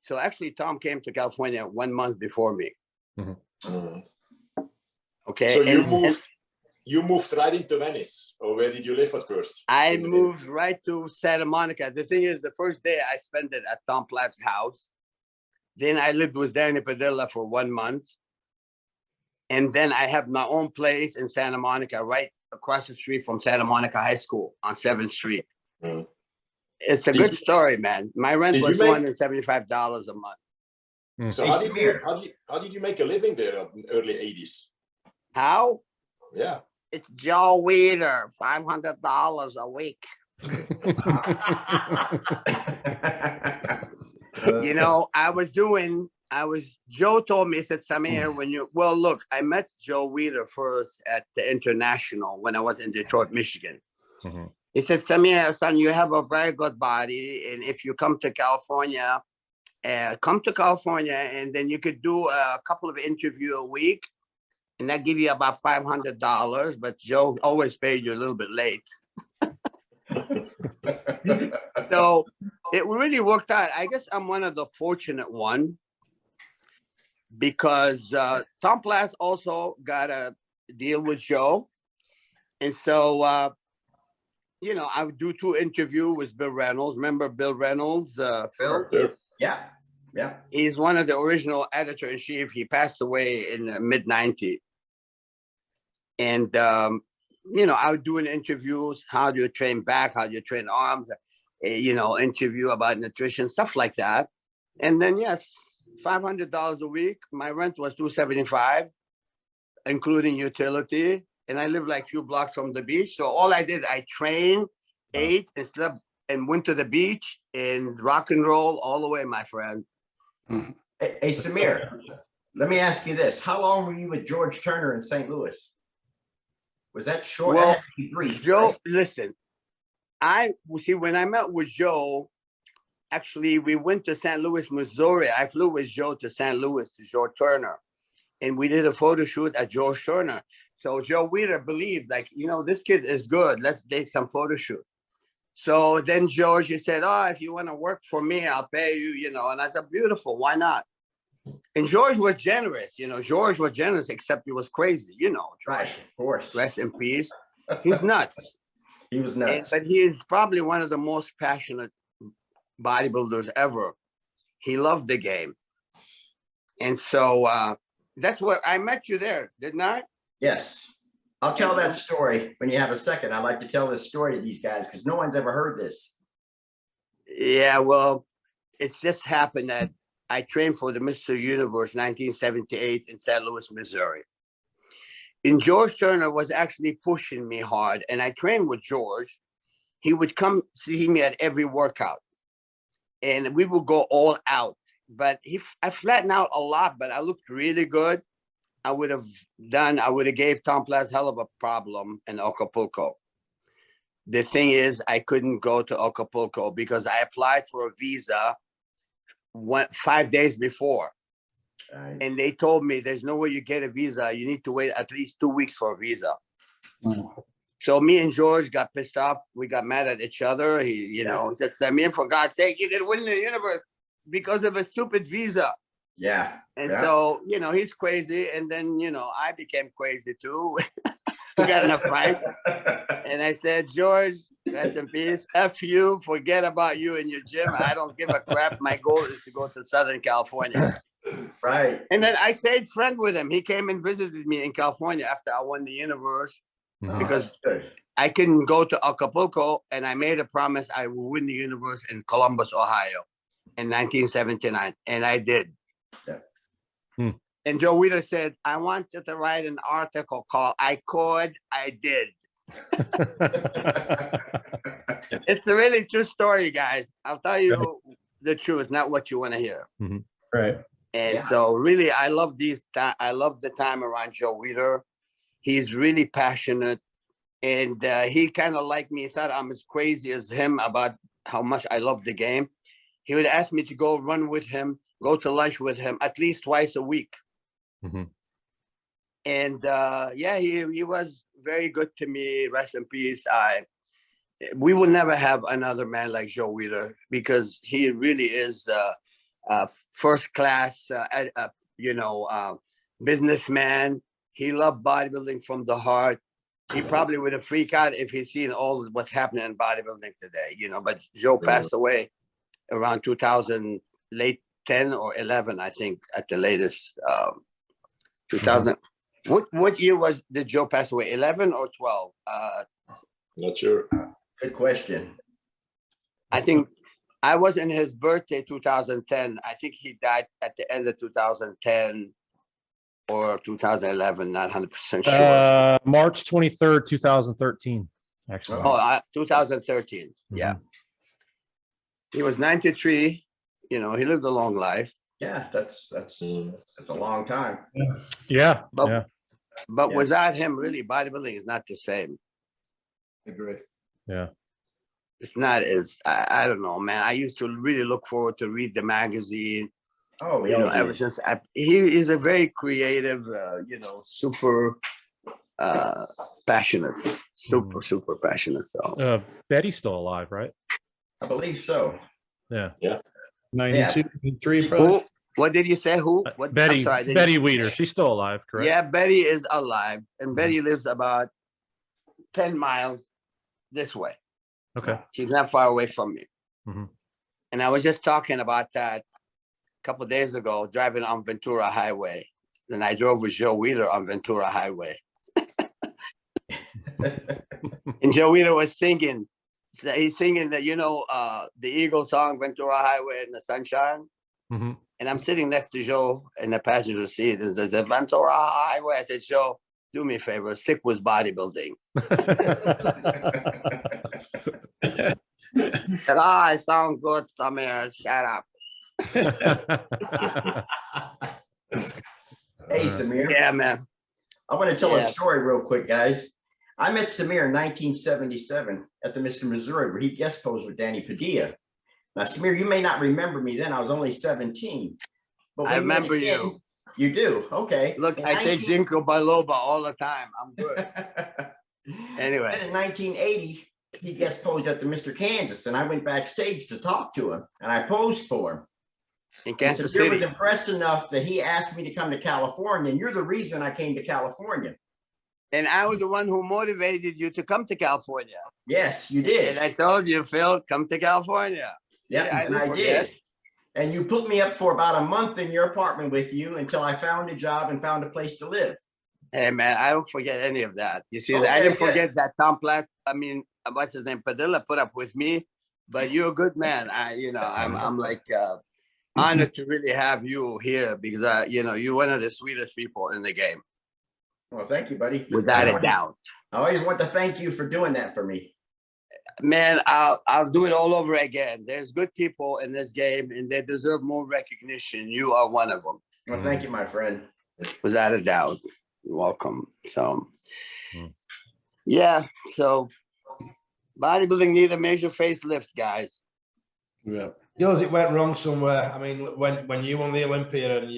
Speaker 2: So actually, Tom came to California 1 month before me.
Speaker 3: Mm.
Speaker 2: Okay.
Speaker 3: So
Speaker 2: And
Speaker 3: you moved right into Venice, or where did you live at first?
Speaker 2: I moved right to Santa Monica. The thing is, the first day I spent it at Tom Platt's house. Then I lived with Danny Padilla for 1 month. And then I have my own place in Santa Monica, right across the street from Santa Monica High School on 7th Street.
Speaker 3: Mm.
Speaker 2: It's a good story, man. My rent
Speaker 3: Did
Speaker 2: was
Speaker 3: you make-
Speaker 2: $275 a month.
Speaker 3: So
Speaker 5: Hey,
Speaker 3: how did
Speaker 5: Samir.
Speaker 3: you make a living there in the early 80s?
Speaker 2: How?
Speaker 3: Yeah.
Speaker 2: It's Joe Weeder, $500 a week. You know, Joe told me, he said, Samir, look, I met Joe Weeder first at the International when I was in Detroit, Michigan.
Speaker 1: Mhm.
Speaker 2: He said, Samir, son, you have a very good body. And if you come to California, and then you could do a couple of interviews a week. And that give you about $500, but Joe always paid you a little bit late. So it really worked out. I guess I'm one of the fortunate one because Tom Platt also got a deal with Joe. And so, you know, I would do 2 interviews with Bill Reynolds. Remember Bill Reynolds, Phil?
Speaker 3: Sure.
Speaker 5: Yeah. Yeah.
Speaker 2: He's one of the original editor-in-chief. He passed away in the mid-90s. And, you know, I was doing interviews. How do you train back? How do you train arms? You know, interview about nutrition, stuff like that. And then, yes, $500 a week. My rent was $275, including utility. And I live like a few blocks from the beach. So all I did, I trained, ate, and slept, and went to the beach and rock and roll all the way, my friend.
Speaker 5: Hey, Samir, let me ask you this. How long were you with George Turner in St. Louis? Was that short?
Speaker 2: Well,
Speaker 5: That had to be brief,
Speaker 2: Joe,
Speaker 5: right?
Speaker 2: listen, when I met with Joe, actually, we went to St. Louis, Missouri. I flew with Joe to St. Louis to George Turner. And we did a photo shoot at George Turner. So Joe Weeder believed, like, you know, this kid is good. Let's take some photo shoot. So then George, he said, oh, if you want to work for me, I'll pay you, you know. And I said, beautiful, why not? And George was generous, you know. George was generous, except he was crazy, you know.
Speaker 5: Right, of course.
Speaker 2: Rest in peace. He's nuts.
Speaker 5: He was nuts.
Speaker 2: But he is probably one of the most passionate bodybuilders ever. He loved the game. And so that's what I met you there, didn't I?
Speaker 5: Yes. I'll tell that story when you have a second. I like to tell this story to these guys because no one's ever heard this.
Speaker 2: Yeah, well, it's just happened that I trained for the Mr. Universe 1978 in St. Louis, Missouri. And George Turner was actually pushing me hard, and I trained with George. He would come see me at every workout, and we would go all out. But I flattened out a lot, but I looked really good. I would have gave Tom Platt hell of a problem in Acapulco. The thing is, I couldn't go to Acapulco because I applied for a visa 5 days before. And they told me there's no way you get a visa. You need to wait at least 2 weeks for a visa. So me and George got pissed off. We got mad at each other. He said, Samir, for God's sake, you can win the universe because of a stupid visa.
Speaker 5: Yeah.
Speaker 2: And so, you know, he's crazy. And then, you know, I became crazy too. We got in a fight. And I said, George, rest in peace. F you, forget about you and your gym. I don't give a crap. My goal is to go to Southern California.
Speaker 5: Right.
Speaker 2: And then I stayed friends with him. He came and visited me in California after I won the universe because I couldn't go to Acapulco. And I made a promise I will win the universe in Columbus, Ohio in 1979. And I did.
Speaker 5: Yeah.
Speaker 2: And Joe Weeder said, I wanted to write an article called I Could, I Did. It's a really true story, guys. I'll tell you the truth, not what you want to hear.
Speaker 4: Right.
Speaker 2: And so really, I love the time around Joe Weeder. He's really passionate. And he kind of like me, thought I'm as crazy as him about how much I love the game. He would ask me to go run with him, go to lunch with him at least twice a week. And he was very good to me. Rest in peace. We will never have another man like Joe Weeder because he really is first class, businessman. He loved bodybuilding from the heart. He probably would have freaked out if he'd seen all what's happening in bodybuilding today, but Joe passed away around 2000, late 10 or 11, I think, at the latest. 2000. What year did Joe pass away? 11 or 12?
Speaker 3: Not sure.
Speaker 5: Good question.
Speaker 2: I think I was in his birthday, 2010. I think he died at the end of 2010 or 2011. Not 100% sure.
Speaker 1: March 23rd, 2013. Actually.
Speaker 2: Oh, 2013. Yeah. He was 93. He lived a long life.
Speaker 5: Yeah, that's a long time.
Speaker 1: Yeah.
Speaker 2: But without him, really, bodybuilding is not the same.
Speaker 6: I agree.
Speaker 1: Yeah.
Speaker 2: It's not as, I don't know, man. I used to really look forward to read the magazine.
Speaker 5: Oh,
Speaker 2: Ever since he is a very creative, super passionate, super passionate. So
Speaker 1: Betty's still alive, right?
Speaker 5: I believe so.
Speaker 1: Yeah.
Speaker 4: 92, 93, probably.
Speaker 2: What did you say? Who? What?
Speaker 1: Betty.
Speaker 2: I'm sorry,
Speaker 1: Betty Weeder. She's still alive, correct?
Speaker 2: Yeah, Betty is alive, and Betty lives about 10 miles this way.
Speaker 1: Okay.
Speaker 2: She's not far away from me.
Speaker 1: Mm-hmm.
Speaker 2: And I was just talking about that a couple of days ago, driving on Ventura Highway. Then I drove with Joe Wheeler on Ventura Highway. And Joe Wheeler was singing. He's singing the Eagles song, Ventura Highway in the Sunshine.
Speaker 1: Mm-hmm.
Speaker 2: And I'm sitting next to Joe in the passenger seat. And says, Ventura Highway. I said, Joe, do me a favor, stick with bodybuilding. Said, I sound good, Samir. Shut up.
Speaker 5: Hey, Samir.
Speaker 2: Yeah, man.
Speaker 5: I want to tell a story real quick, guys. I met Samir in 1977 at the Mr. Missouri, where he guest posed with Danny Padilla. Now, Samir, you may not remember me then. I was only 17. But
Speaker 2: I remember you.
Speaker 5: You do? Okay.
Speaker 2: Look, I take Ginkgo biloba all the time. I'm good. Anyway.
Speaker 5: Then in 1980, he guest posed at the Mr. Kansas, and I went backstage to talk to him, and I posed for him.
Speaker 2: In Kansas
Speaker 5: Samir
Speaker 2: City.
Speaker 5: was impressed enough that he asked me to come to California, and you're the reason I came to California.
Speaker 2: And I was the one who motivated you to come to California.
Speaker 5: Yes, you did.
Speaker 2: And I told you, Phil, come to California.
Speaker 5: Yeah, and I did. And you put me up for about a month in your apartment with you until I found a job and found a place to live.
Speaker 2: Hey, man, I don't forget any of that. You see,
Speaker 5: Okay,
Speaker 2: I didn't forget that Tom Platt, what's his name, Padilla put up with me. But you're a good man. I'm like honored to really have you here because, you're one of the sweetest people in the game.
Speaker 5: Well, thank you, buddy.
Speaker 2: Without a doubt.
Speaker 5: I always want to thank you for doing that for me.
Speaker 2: Man, I'll do it all over again. There's good people in this game, and they deserve more recognition. You are one of them.
Speaker 5: Well, thank you, my friend.
Speaker 2: Without a doubt. You're welcome. So, so bodybuilding need a major facelift, guys.
Speaker 4: Yeah.
Speaker 6: Yours, it went wrong somewhere. I mean, when you won the Olympia and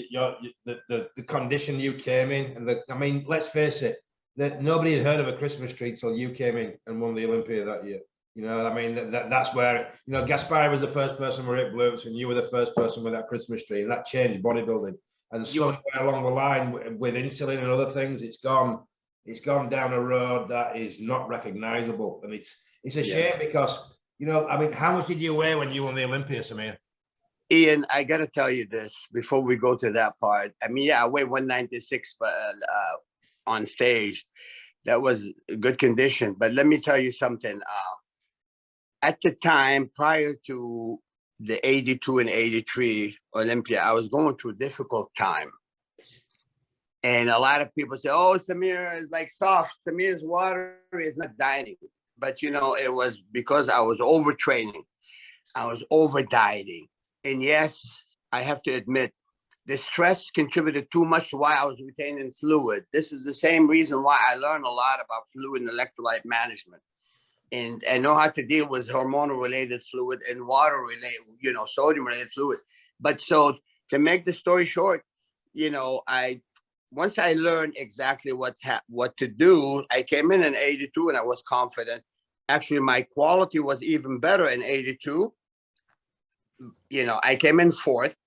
Speaker 6: the condition you came in, and let's face it, that nobody had heard of a Christmas tree till you came in and won the Olympia that year. That's where Gaspari was the first person with it blokes, and you were the first person with that Christmas tree, and that changed bodybuilding. And somewhere along the line with insulin and other things, it's gone down a road that is not recognizable, and it's a shame because. How much did you weigh when you won the Olympia, Samir?
Speaker 2: Ian, I got to tell you this before we go to that part. I weighed 196 on stage. That was a good condition. But let me tell you something. At the time, prior to the 82 and 83 Olympia, I was going through a difficult time. And a lot of people say, oh, Samir is like soft. Samir's watery, is not dieting. But, it was because I was overtraining. I was over dieting. And yes, I have to admit, the stress contributed too much to why I was retaining fluid. This is the same reason why I learned a lot about fluid and electrolyte management. And I know how to deal with hormonal-related fluid and water-related, sodium-related fluid. But so to make the story short, once I learned exactly what to do, I came in 82 and I was confident. Actually, my quality was even better in 82. I came in fourth.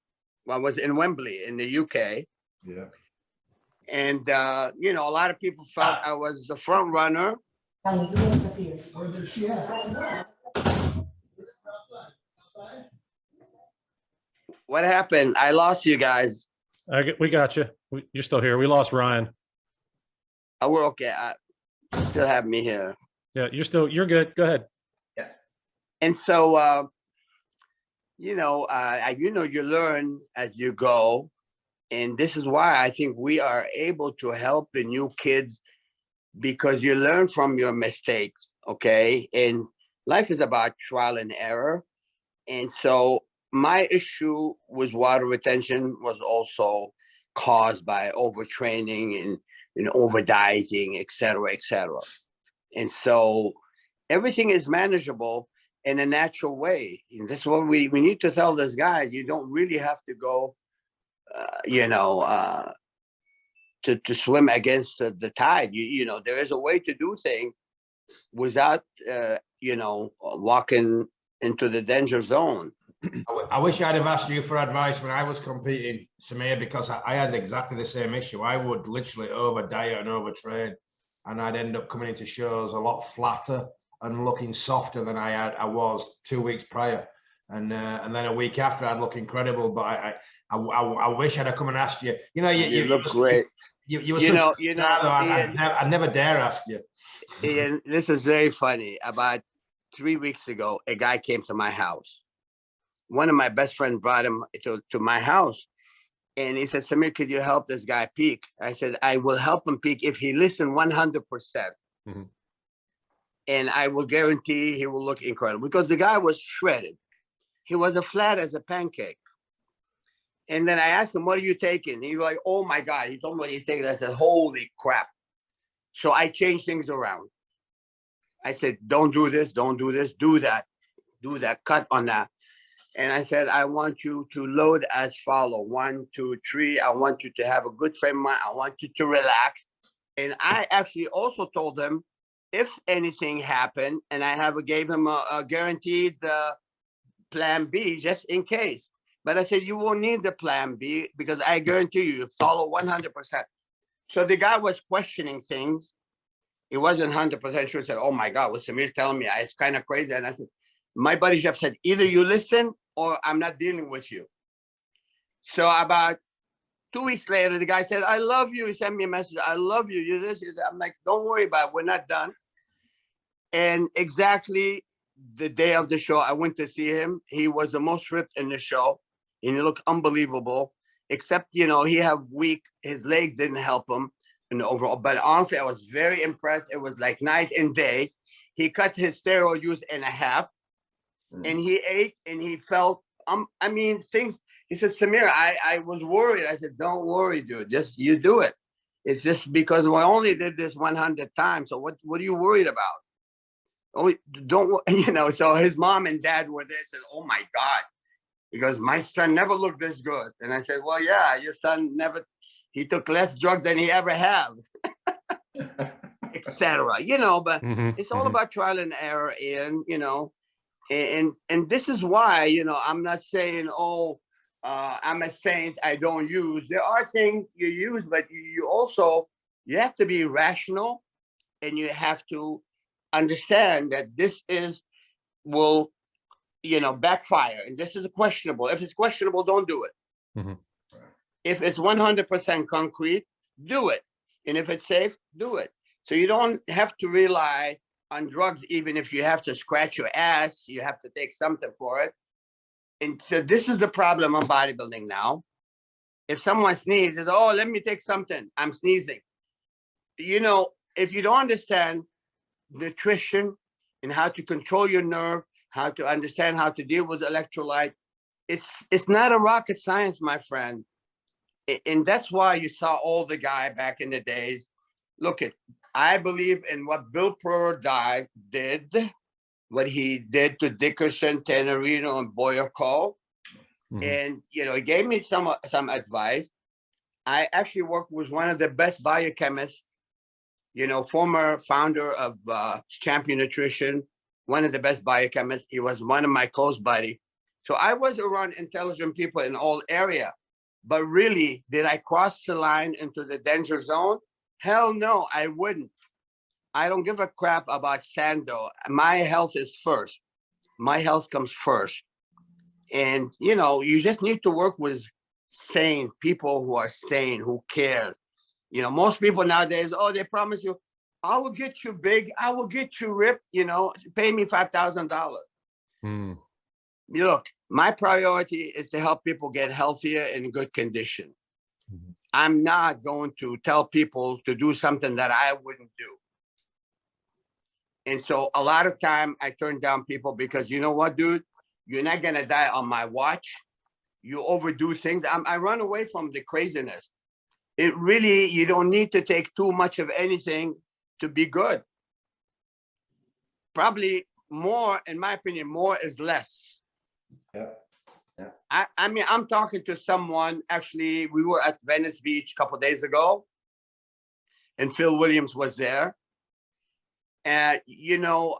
Speaker 2: I was in Wembley in the UK.
Speaker 6: Yeah.
Speaker 2: And, you know, a lot of people felt I was the front runner. What happened? I lost you guys.
Speaker 1: We got you. You're still here. We lost Ryan.
Speaker 2: Oh, we're okay. You still have me here.
Speaker 1: Yeah, you're good. Go ahead.
Speaker 5: Yeah.
Speaker 2: And so, you know, you learn as you go. And this is why I think we are able to help the new kids, because you learn from your mistakes, okay? And life is about trial and error. And so my issue with water retention was also caused by overtraining and over dieting, et cetera, et cetera. And so everything is manageable in a natural way. And this is what we need to tell these guys. You don't really have to go, to swim against the tide. You know, there is a way to do things without, walking into the danger zone.
Speaker 6: I wish I'd have asked you for advice when I was competing, Samir, because I had exactly the same issue. I would literally over diet and overtrain, and I'd end up coming into shows a lot flatter and looking softer than I was 2 weeks prior. And then a week after, I'd look incredible. But I wish I'd have come and asked you. You know, you
Speaker 2: look great.
Speaker 6: You were I never dare ask you.
Speaker 2: Ian, this is very funny. About 3 weeks ago, a guy came to my house. One of my best friends brought him to my house. And he said, Samir, could you help this guy peak? I said, I will help him peak if he listens 100%. Mm-hmm. And I will guarantee he will look incredible, because the guy was shredded. He was as flat as a pancake. And then I asked him, what are you taking? He was like, oh my God. He told me what he's taking. I said, holy crap. So I changed things around. I said, don't do this, don't do this, do that, cut on that. And I said, I want you to load as follow: 1, 2, 3. I want you to have a good frame of mind. I want you to relax. And I actually also told him, if anything happened, and I gave him a guaranteed plan B just in case. But I said, you won't need the plan B, because I guarantee you follow 100%. So the guy was questioning things. He wasn't 100% sure. He said, oh my God, what Samir's telling me, it's kind of crazy. And I said, my buddy Jeff said, either you listen or I'm not dealing with you. So about 2 weeks later, the guy said, I love you. He sent me a message. I love you. You this. I'm like, don't worry about it. We're not done. And exactly the day of the show, I went to see him. He was the most ripped in the show, and he looked unbelievable. Except, he had his legs didn't help him in the overall. But honestly, I was very impressed. It was like night and day. He cut his steroid use in half, and he ate, and he felt, things. He said, Samir, I was worried. I said, don't worry, dude. Just you do it. It's just because we only did this 100 times. So what are you worried about? Oh, don't, so his mom and dad were there. Said, oh my God. He goes, my son never looked this good. And I said, well, yeah, your son he took less drugs than he ever have, etc. But it's all about trial and error. And this is why, I'm not saying, I'm a saint, I don't use. There are things you use, but you have to be rational, and you have to understand that this will backfire, and this is questionable. If it's questionable, don't do it. Mm-hmm. If it's 100% concrete, do it. And if it's safe, do it. So you don't have to rely on drugs. Even if you have to scratch your ass, you have to take something for it. And so this is the problem of bodybuilding now. If someone sneezes, let me take something, I'm sneezing. If you don't understand nutrition and how to control your nerve, how to understand how to deal with electrolyte, it's not a rocket science, my friend. And that's why you saw all the guy back in the days. I believe in what Bill Pearl did, what he did to Dickerson, Tenorino, and Boyer Cole. Mm-hmm. And, he gave me some advice. I actually worked with one of the best biochemists, former founder of Champion Nutrition, one of the best biochemists. He was one of my close buddies. So I was around intelligent people in all area, but really, did I cross the line into the danger zone? Hell no, I wouldn't. I don't give a crap about Sando. My health is first. My health comes first. And, you know, you just need to work with sane people who are sane, who care. You know, most people nowadays, oh, they promise you, I will get you big, I will get you ripped, you know, pay me $5,000. Look, my priority is to help people get healthier and in good condition. I'm not going to tell people to do something that I wouldn't do. And so a lot of time I turn down people because, you know what, dude, you're not going to die on my watch. You overdo things. I run away from the craziness. It really, you don't need to take too much of anything to be good. Probably more, in my opinion, more is less.
Speaker 6: Yeah.
Speaker 2: I mean, I'm talking to someone, actually, we were at Venice Beach a couple of days ago, and Phil Williams was there. And, you know,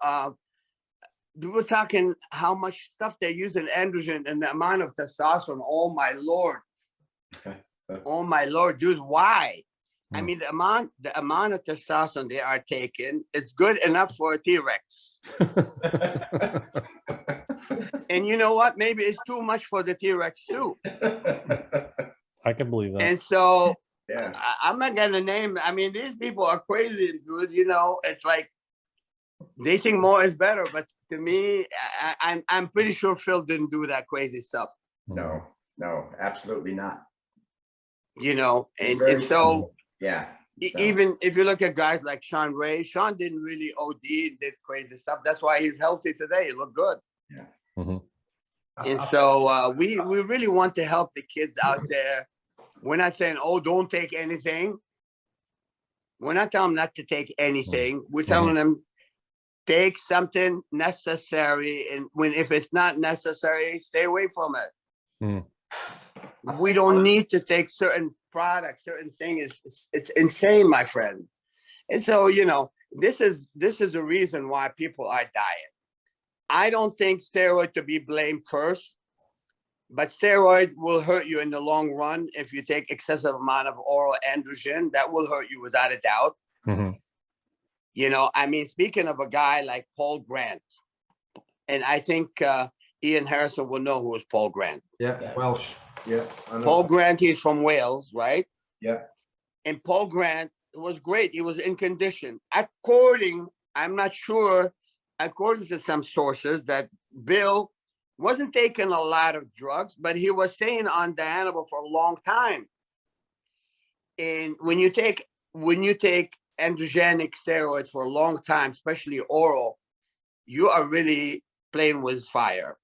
Speaker 2: we were talking how much stuff they use in androgen and the amount of testosterone. Oh, my Lord. Oh, my Lord, dude, why? I mean, the amount of testosterone they are taking is good enough for a T-Rex. And you know what? Maybe it's too much for the T-Rex too.
Speaker 1: I can believe that.
Speaker 2: And so
Speaker 5: Yeah.
Speaker 2: I'm not gonna name. I mean, these people are crazy, dude. You know, it's like they think more is better. But to me, I'm pretty sure Phil didn't do that crazy stuff.
Speaker 5: No, absolutely not.
Speaker 2: You know, and
Speaker 5: Very
Speaker 2: so
Speaker 5: simple. Yeah.
Speaker 2: even if you look at guys like Sean Ray, Sean didn't really OD, did crazy stuff. That's why he's healthy today. He looked good.
Speaker 5: Yeah.
Speaker 2: And so we really want to help the kids out there. We're not saying, oh, don't take anything. We're not telling them not to take anything. We're telling them take something necessary. And if it's not necessary, stay away from it. We don't need to take certain products, certain things. It's insane, my friend. And so, you know, this is the reason why people are dying. I don't think steroid to be blamed first, but steroid will hurt you in the long run if you take excessive amount of oral androgen. That will hurt you without a doubt. You know, I mean, speaking of a guy like Paul Grant, and I think Ian Harrison will know who is Paul Grant.
Speaker 6: Yeah, Welsh. Yeah, I know.
Speaker 2: Paul Grant, he's from Wales, right?
Speaker 6: Yeah.
Speaker 2: And Paul Grant was great. He was in condition. I'm not sure, according to some sources, that Bill wasn't taking a lot of drugs, but he was staying on Dianabol for a long time. And when you take androgenic steroids for a long time, especially oral, you are really playing with fire.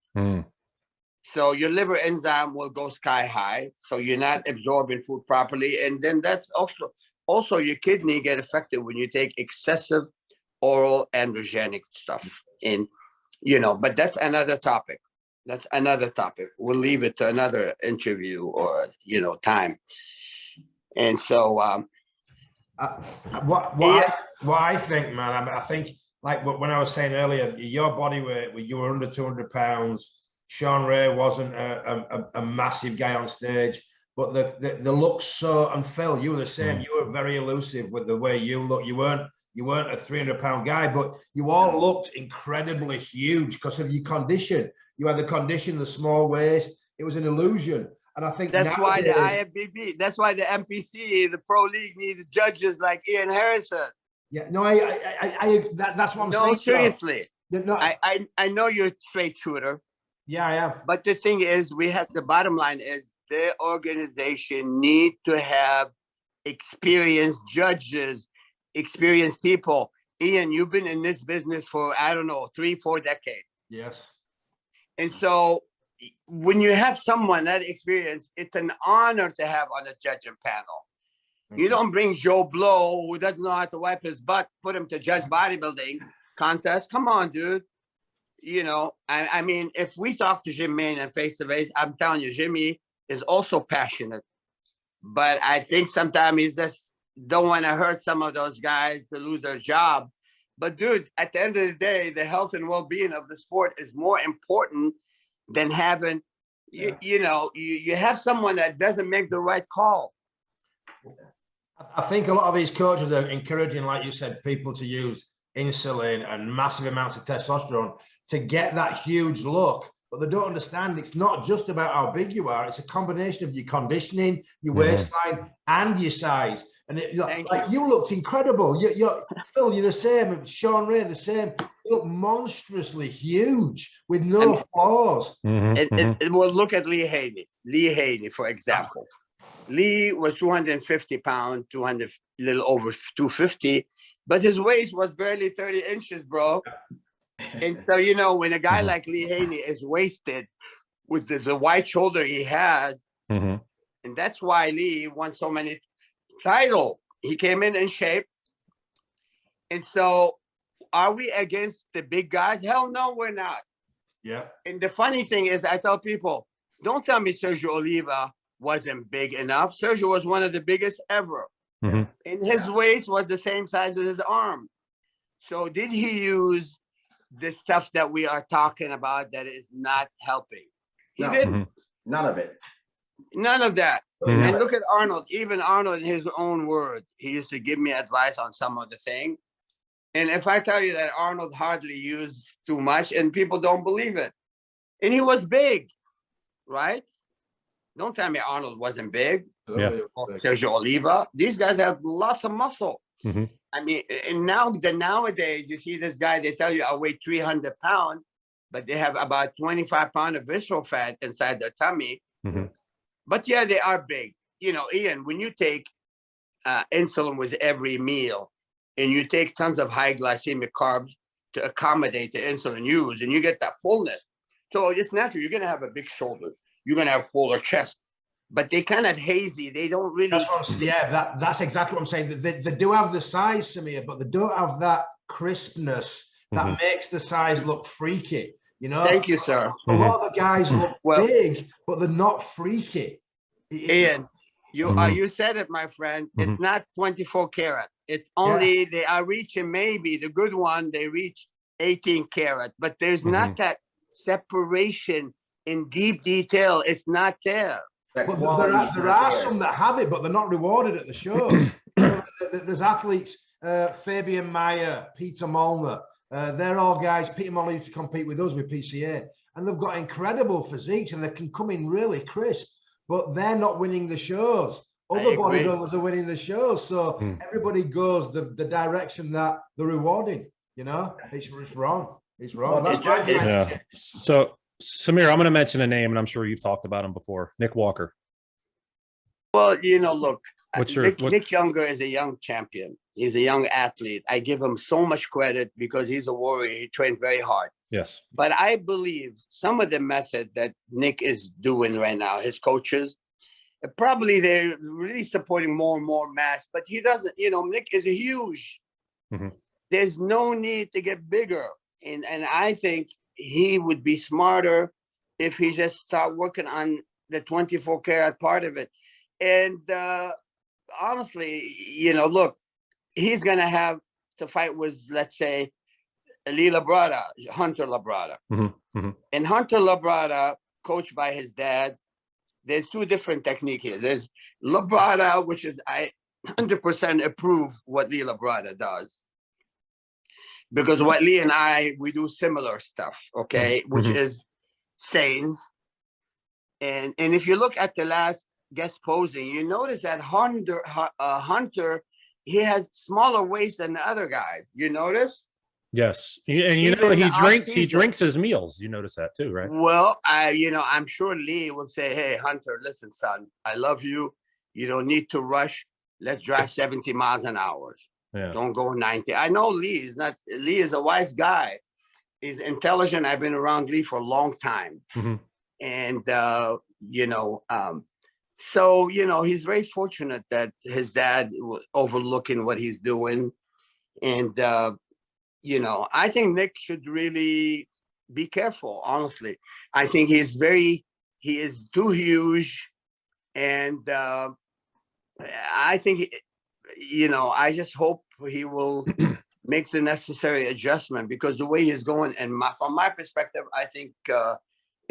Speaker 2: So your liver enzyme will go sky high. So you're not absorbing food properly. And then that's also your kidney get affected when you take excessive oral androgenic stuff. And, you know, but that's another topic. We'll leave it to another interview or, you know, time. And so,
Speaker 6: what I think, man, I think, like when I was saying earlier, your body weight, you were under 200 pounds. Sean Ray wasn't a massive guy on stage, but the looks so, and Phil, you were the same. You were very elusive with the way you look. You weren't a 300-pound guy, but you all looked incredibly huge because of your condition. You had the condition, the small waist. It was an illusion. And I think
Speaker 2: that's why the IFBB, that's why the MPC, the Pro League, needed judges like Ian Harrison.
Speaker 6: Yeah, no, that's what I'm saying.
Speaker 2: No, seriously.
Speaker 6: No,
Speaker 2: I know you're a straight shooter.
Speaker 6: Yeah, I am.
Speaker 2: But the thing is, the bottom line is the organization need to have experienced judges, experienced people. Ian, you've been in this business for, I don't know, 3-4 decades.
Speaker 6: Yes.
Speaker 2: And so when you have someone that experience, it's an honor to have on a judging panel. You don't bring Joe Blow, who doesn't know how to wipe his butt, put him to judge bodybuilding contest. Come on, dude. You know, I mean, if we talk to Jim Maine face to face, I'm telling you, Jimmy is also passionate. But I think sometimes he's just don't want to hurt some of those guys to lose their job. But dude, at the end of the day, the health and well-being of the sport is more important than having, you know, you have someone that doesn't make the right call.
Speaker 6: I think a lot of these coaches are encouraging, like you said, people to use insulin and massive amounts of testosterone to get that huge look. But they don't understand it's not just about how big you are. It's a combination of your conditioning, your waistline, and your size. And you looked incredible. You're Phil, you're the same. Sean Ray, the same. You look monstrously huge with no flaws.
Speaker 2: Well, look at Lee Haney. Lee Haney, for example. Lee was 250 pounds, a little over 250, but his waist was barely 30 inches, bro. And so, you know, when a guy like Lee Haney is wasted with the wide shoulder he has, and that's why Lee won so many titles. He came in shape. And so are we against the big guys? Hell no, we're not.
Speaker 6: Yeah.
Speaker 2: And the funny thing is, I tell people, don't tell me Sergio Oliva wasn't big enough. Sergio was one of the biggest ever. And his waist was the same size as his arm. So did he use the stuff that we are talking about that is not helping? He didn't.
Speaker 5: None of it.
Speaker 2: None of that. And look at Arnold. Even Arnold, in his own words, he used to give me advice on some of the things. And if I tell you that Arnold hardly used too much, and people don't believe it. And he was big, right? Don't tell me Arnold wasn't big. Sergio Oliva. These guys have lots of muscle. I mean, and nowadays, you see this guy, they tell you I weigh 300 pounds, but they have about 25 pounds of visceral fat inside their tummy. But yeah, they are big. You know, Ian, when you take insulin with every meal and you take tons of high glycemic carbs to accommodate the insulin use, and you get that fullness. So it's natural. You're going to have a big shoulder. You're going to have fuller chest. But they kind of hazy. They don't really.
Speaker 6: That's what that's exactly what I'm saying. They do have the size, Samir, but they don't have that crispness that makes the size look freaky. You know.
Speaker 2: Thank you, sir.
Speaker 6: A lot of the guys look big, but they're not freaky.
Speaker 2: Ian, you said it, my friend. It's not 24 karat. It's only they are reaching, maybe the good one, they reach 18 karat, but there's not that separation in deep detail. It's not there.
Speaker 6: But there are some that have it, but they're not rewarded at the shows. There's athletes, Fabian Meyer, Peter Molnar. They're all guys. Peter Molnar used to compete with us with PCA, and they've got incredible physiques, and they can come in really crisp. But they're not winning the shows. Other bodybuilders are winning the shows, so everybody goes the direction that they're rewarding. You know, it's wrong. It's wrong.
Speaker 1: So, Samir, I'm going to mention a name, and I'm sure you've talked about him before. Nick Walker.
Speaker 2: Well, you know, look, Nick Younger is a young champion. He's a young athlete. I give him so much credit because he's a warrior. He trained very hard.
Speaker 1: Yes. But
Speaker 2: I believe some of the method that Nick is doing right now, his coaches, probably they're really supporting more and more mass, but he doesn't, you know, Nick is a huge. There's no need to get bigger. And I think he would be smarter if he just start working on the 24 karat part of it. And honestly, you know, look, he's going to have to fight with, let's say, Lee Labrada, Hunter Labrada. And Hunter Labrada, coached by his dad, there's two different techniques here. There's Labrada, which is I 100% approve what Lee Labrada does. Because what Lee and we do similar stuff, okay, which is sane. And if you look at the last guest posing, you notice that Hunter, he has smaller waist than the other guy. You notice?
Speaker 1: Yes, and you know he drinks his meals. You notice that too, right?
Speaker 2: Well, I'm sure Lee will say, "Hey, Hunter, listen, son, I love you. You don't need to rush. Let's drive 70 miles an hour. Don't go 90." I know Lee is a wise guy. He's intelligent. I've been around Lee for a long time, and so he's very fortunate that his dad was overlooking what he's doing, and. I think Nick should really be careful, honestly. I think he is too huge. And I think, I just hope he will make the necessary adjustment, because the way he's going, and from my perspective, I think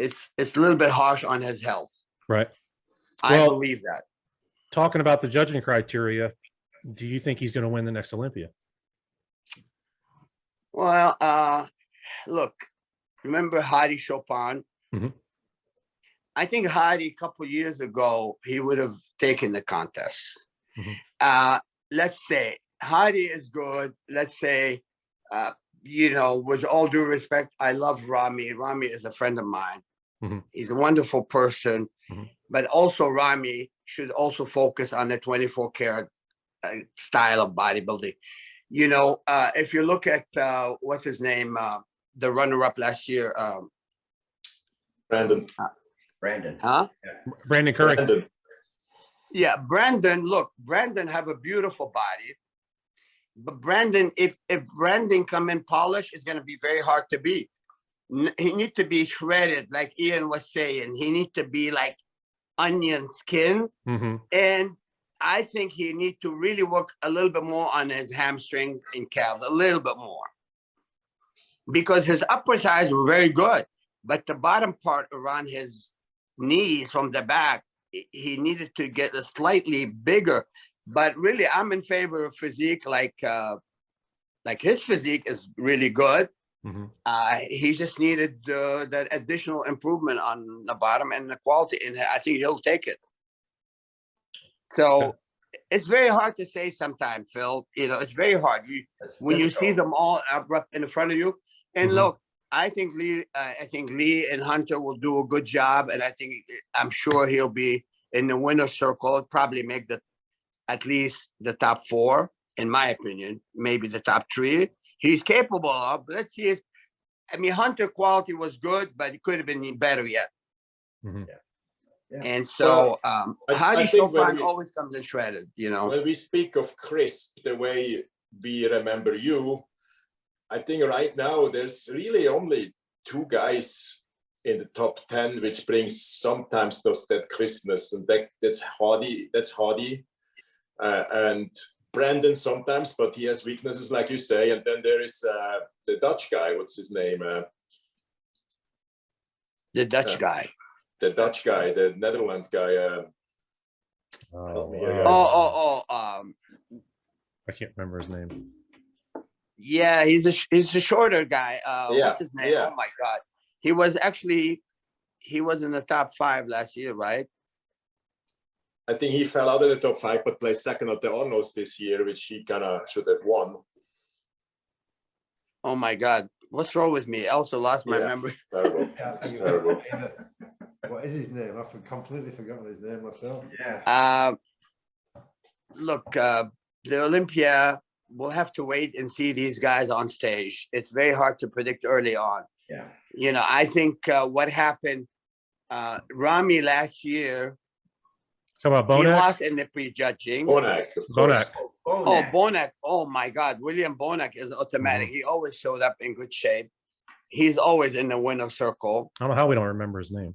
Speaker 2: it's a little bit harsh on his health.
Speaker 1: Right.
Speaker 2: I
Speaker 1: Well-
Speaker 2: believe that.
Speaker 1: Talking about the judging criteria, do you think he's going to win the next Olympia?
Speaker 2: Well, look, remember Hadi Chopin?
Speaker 1: Mhm.
Speaker 2: I think Hadi a couple years ago, he would have taken the contest.
Speaker 1: Mhm.
Speaker 2: Let's say Hadi is good. Let's say, you know, with all due respect, I love Rami. Rami is a friend of mine.
Speaker 1: Mhm.
Speaker 2: He's a wonderful person,
Speaker 1: Mhm.
Speaker 2: but also Rami should also focus on the 24 karat style of bodybuilding. You know, if you look at what's his name, the runner-up last year,
Speaker 3: Brandon.
Speaker 2: huh?
Speaker 1: Brandon Curry.
Speaker 3: Brandon.
Speaker 2: Yeah, Brandon. Look, Brandon have a beautiful body, but Brandon, if Brandon come in polished, it's gonna be very hard to beat. He need to be shredded, like Ian was saying. He need to be like onion skin,
Speaker 1: Hmm.
Speaker 2: and I think he need to really work a little bit more on his hamstrings and calves, a little bit more, because his upper thighs were very good, but the bottom part around his knees from the back, he needed to get a slightly bigger. But really, I'm in favor of physique, like his physique is really good.
Speaker 1: Hmm.
Speaker 2: He just needed that additional improvement on the bottom and the quality, and I think he'll take it. So it's very hard to say sometimes, Phil. You know, it's very hard. When you see them all up in front of you, and
Speaker 1: Mhm.
Speaker 2: look, I think Lee and Hunter will do a good job, and I'm sure he'll be in the winner's circle. Probably make at least the top 4, in my opinion, maybe the top 3. He's capable of. Let's see. I mean, Hunter quality was good, but it could have been better yet.
Speaker 1: Mhm.
Speaker 5: Yeah.
Speaker 2: And so,
Speaker 3: I
Speaker 2: Hadi
Speaker 3: think when
Speaker 2: Chopin always comes in shredded, you know.
Speaker 3: When we speak of crisp, the way we remember you, I think right now there's really only 2 guys in the top 10, which brings sometimes that crispness, and that's Hadi. And Brandon sometimes, but he has weaknesses, like you say. And then there is the Dutch guy. What's his name?
Speaker 2: The Dutch guy.
Speaker 3: The Dutch guy, the Netherlands guy.
Speaker 1: Oh,
Speaker 3: Yeah,
Speaker 1: I can't remember his name.
Speaker 2: Yeah, he's a shorter guy.
Speaker 3: Yeah,
Speaker 2: What's his name?
Speaker 3: yeah.
Speaker 2: Oh my God, he was in the top 5 last year, right?
Speaker 3: I think he fell out of the top 5, but placed second at the Arnolds this year, which he kind of should have won.
Speaker 2: Oh my God, what's wrong with me? I also lost my
Speaker 3: Yeah.
Speaker 2: memory.
Speaker 3: Terrible. It's terrible.
Speaker 6: What is his name? I've completely forgotten his name myself.
Speaker 5: Yeah.
Speaker 2: Look, the Olympia, we'll have to wait and see these guys on stage. It's very hard to predict early on.
Speaker 5: Yeah.
Speaker 2: You know, I think what happened, Rami last year,
Speaker 1: Talk about
Speaker 2: he
Speaker 1: Bonac.
Speaker 2: lost in the prejudging.
Speaker 3: Bonac, of course.
Speaker 1: Bonac.
Speaker 2: Oh, Bonac. Oh my God. William Bonac is automatic. He always showed up in good shape. He's always in the winner circle.
Speaker 1: I don't know how we don't remember his name.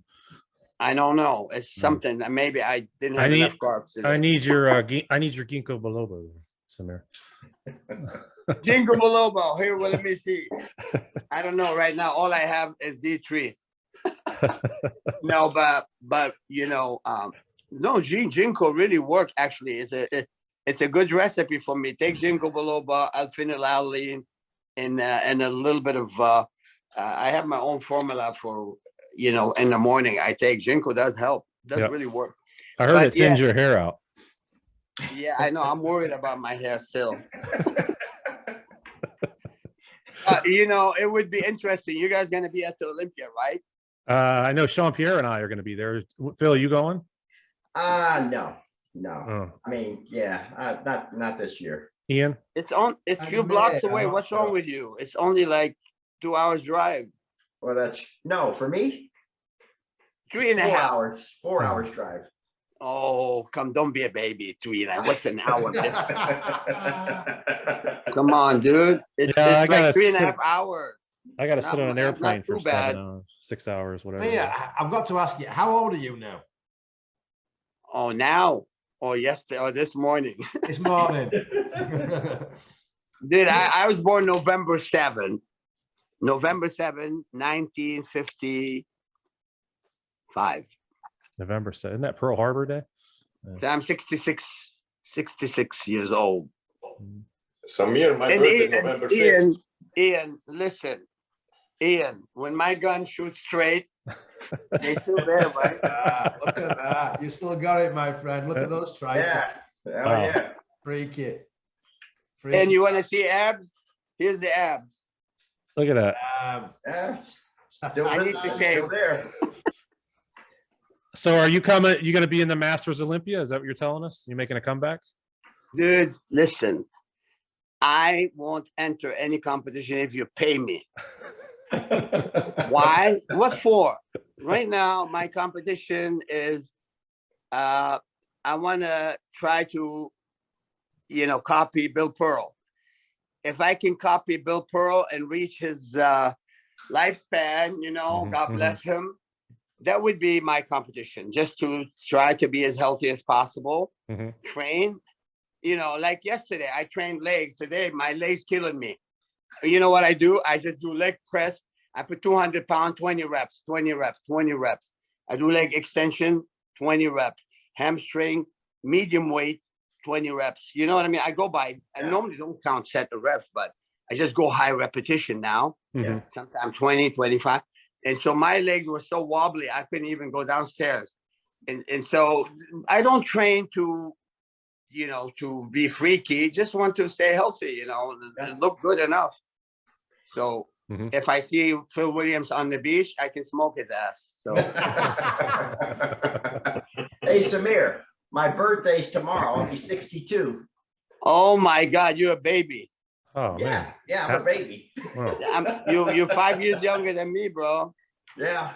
Speaker 2: I don't know. It's something that maybe I didn't have enough carbs today.
Speaker 1: I need your ginkgo biloba, Samir.
Speaker 2: Jingle Biloba. Here, well, let me see. I don't know right now. All I have is D3. No, but you know, no, Ginkgo really work. Actually, it's a good recipe for me. Take Ginkgo biloba, alphenylalanine, and a little bit of. I have my own formula for, you know, in the morning. I take Ginkgo. Does help. Does
Speaker 1: Yep.
Speaker 2: really work.
Speaker 1: I heard
Speaker 2: But
Speaker 1: it thins
Speaker 2: yeah.
Speaker 1: your hair out.
Speaker 2: Yeah, I know. I'm worried about my hair still. You know, it would be interesting. You guys gonna be at the Olympia, right?
Speaker 1: I know Sean Pierre and I are going to be there. Phil, you going?
Speaker 5: No.
Speaker 1: Oh.
Speaker 5: I mean, yeah, not this year.
Speaker 1: Ian?
Speaker 2: It's
Speaker 6: I
Speaker 2: few
Speaker 6: may,
Speaker 2: blocks
Speaker 6: I'm
Speaker 2: away.
Speaker 6: not
Speaker 2: What's wrong
Speaker 6: sure.
Speaker 2: with you? It's only like 2 hours drive.
Speaker 5: Well, no, for me,
Speaker 2: 3.5
Speaker 5: 4
Speaker 2: hours.
Speaker 5: hours, 4 hours drive.
Speaker 2: Oh, come, don't be a baby, 3.5. What's an hour difference? Come on, dude. It's
Speaker 1: I gotta
Speaker 2: like 3.5
Speaker 1: sit-
Speaker 2: hours.
Speaker 1: I got to
Speaker 2: Not
Speaker 1: sit on an
Speaker 2: bad,
Speaker 1: airplane
Speaker 2: not
Speaker 1: for
Speaker 2: too bad.
Speaker 1: 7 hours, 6 hours, whatever.
Speaker 6: Yeah, I've got to ask you, how old are you now?
Speaker 2: Oh, now? Or yesterday? Or this morning?
Speaker 6: This morning.
Speaker 2: Dude, I was born November 7, 1950. 5.
Speaker 1: November 7th. Isn't that Pearl Harbor Day?
Speaker 2: So I'm 66 years old.
Speaker 3: Samir, my
Speaker 2: And
Speaker 3: birthday, November 5th.
Speaker 2: Ian, listen. Ian, when my gun shoots straight, they still there, right?
Speaker 6: Look at that. You still got it, my friend. Look at those triceps.
Speaker 5: Yeah. Oh,
Speaker 1: Wow.
Speaker 5: yeah.
Speaker 6: Freak it.
Speaker 2: And you want to see abs? Here's the abs.
Speaker 1: Look at that.
Speaker 5: Yeah. Still,
Speaker 2: I need to
Speaker 5: still
Speaker 2: shave.
Speaker 5: there.
Speaker 1: So are you coming? You going to be in the Masters Olympia? Is that what you're telling us? You making a comeback?
Speaker 2: Dude, listen. I won't enter any competition if you pay me. Why? What for? Right now, my competition is I want to try to, copy Bill Pearl. If I can copy Bill Pearl and reach his lifespan, God bless him, that would be my competition, just to try to be as healthy as possible, train. Like yesterday, I trained legs. Today, my legs killing me. You know what I do? I just do leg press. I put 200 pounds, 20 reps, 20 reps, 20 reps. I do leg extension, 20 reps. Hamstring, medium weight, 20 reps. You know what I mean? I go by, I normally don't count set the reps, but I just go high repetition now. Sometimes 20, 25. And so my legs were so wobbly, I couldn't even go downstairs. And so I don't train to be freaky, just want to stay healthy, and look good enough. So if I see Phil Williams on the beach, I can smoke his ass. So
Speaker 5: Hey, Samir, my birthday's tomorrow. I'll be 62.
Speaker 2: oh my God, you're a baby.
Speaker 1: Oh, man.
Speaker 5: Yeah, I'm a baby.
Speaker 1: Wow.
Speaker 2: You're 5 years younger than me, bro.
Speaker 5: Yeah.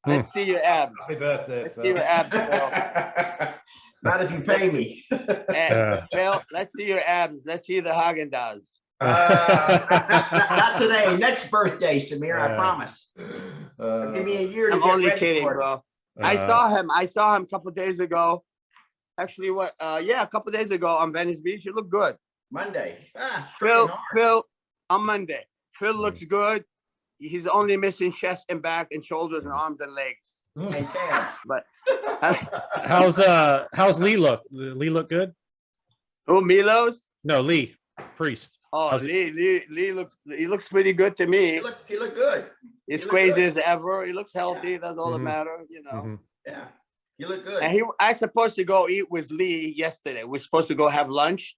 Speaker 2: Let's see your abs.
Speaker 6: Happy birthday,
Speaker 2: Let's see your abs, Phil.
Speaker 5: Not if you pay me.
Speaker 2: Phil, let's see your abs. Let's see the Haagen-Dazs.
Speaker 5: Not today. Next birthday, Samir. I promise. Give me a year to
Speaker 2: I'm
Speaker 5: get
Speaker 2: only
Speaker 5: ready
Speaker 2: kidding,
Speaker 5: for it.
Speaker 2: bro. I saw him a couple of days ago. Actually, a couple of days ago on Venice Beach. You look good.
Speaker 5: Monday.
Speaker 2: Phil, on Monday. Phil looks good. He's only missing chest and back and shoulders and arms and legs.
Speaker 5: And calves.
Speaker 2: But
Speaker 1: How's Lee look? Lee look good?
Speaker 2: oh, Milos?
Speaker 1: No, Lee Priest.
Speaker 2: Oh,
Speaker 1: How's
Speaker 2: Lee looks pretty good to me.
Speaker 5: He look good.
Speaker 2: He's
Speaker 5: he look
Speaker 2: crazy
Speaker 5: good.
Speaker 2: as ever. He looks healthy.
Speaker 5: Yeah.
Speaker 2: That's all that matters,
Speaker 5: Yeah. You look good.
Speaker 2: And I supposed to go eat with Lee yesterday. We're supposed to go have lunch,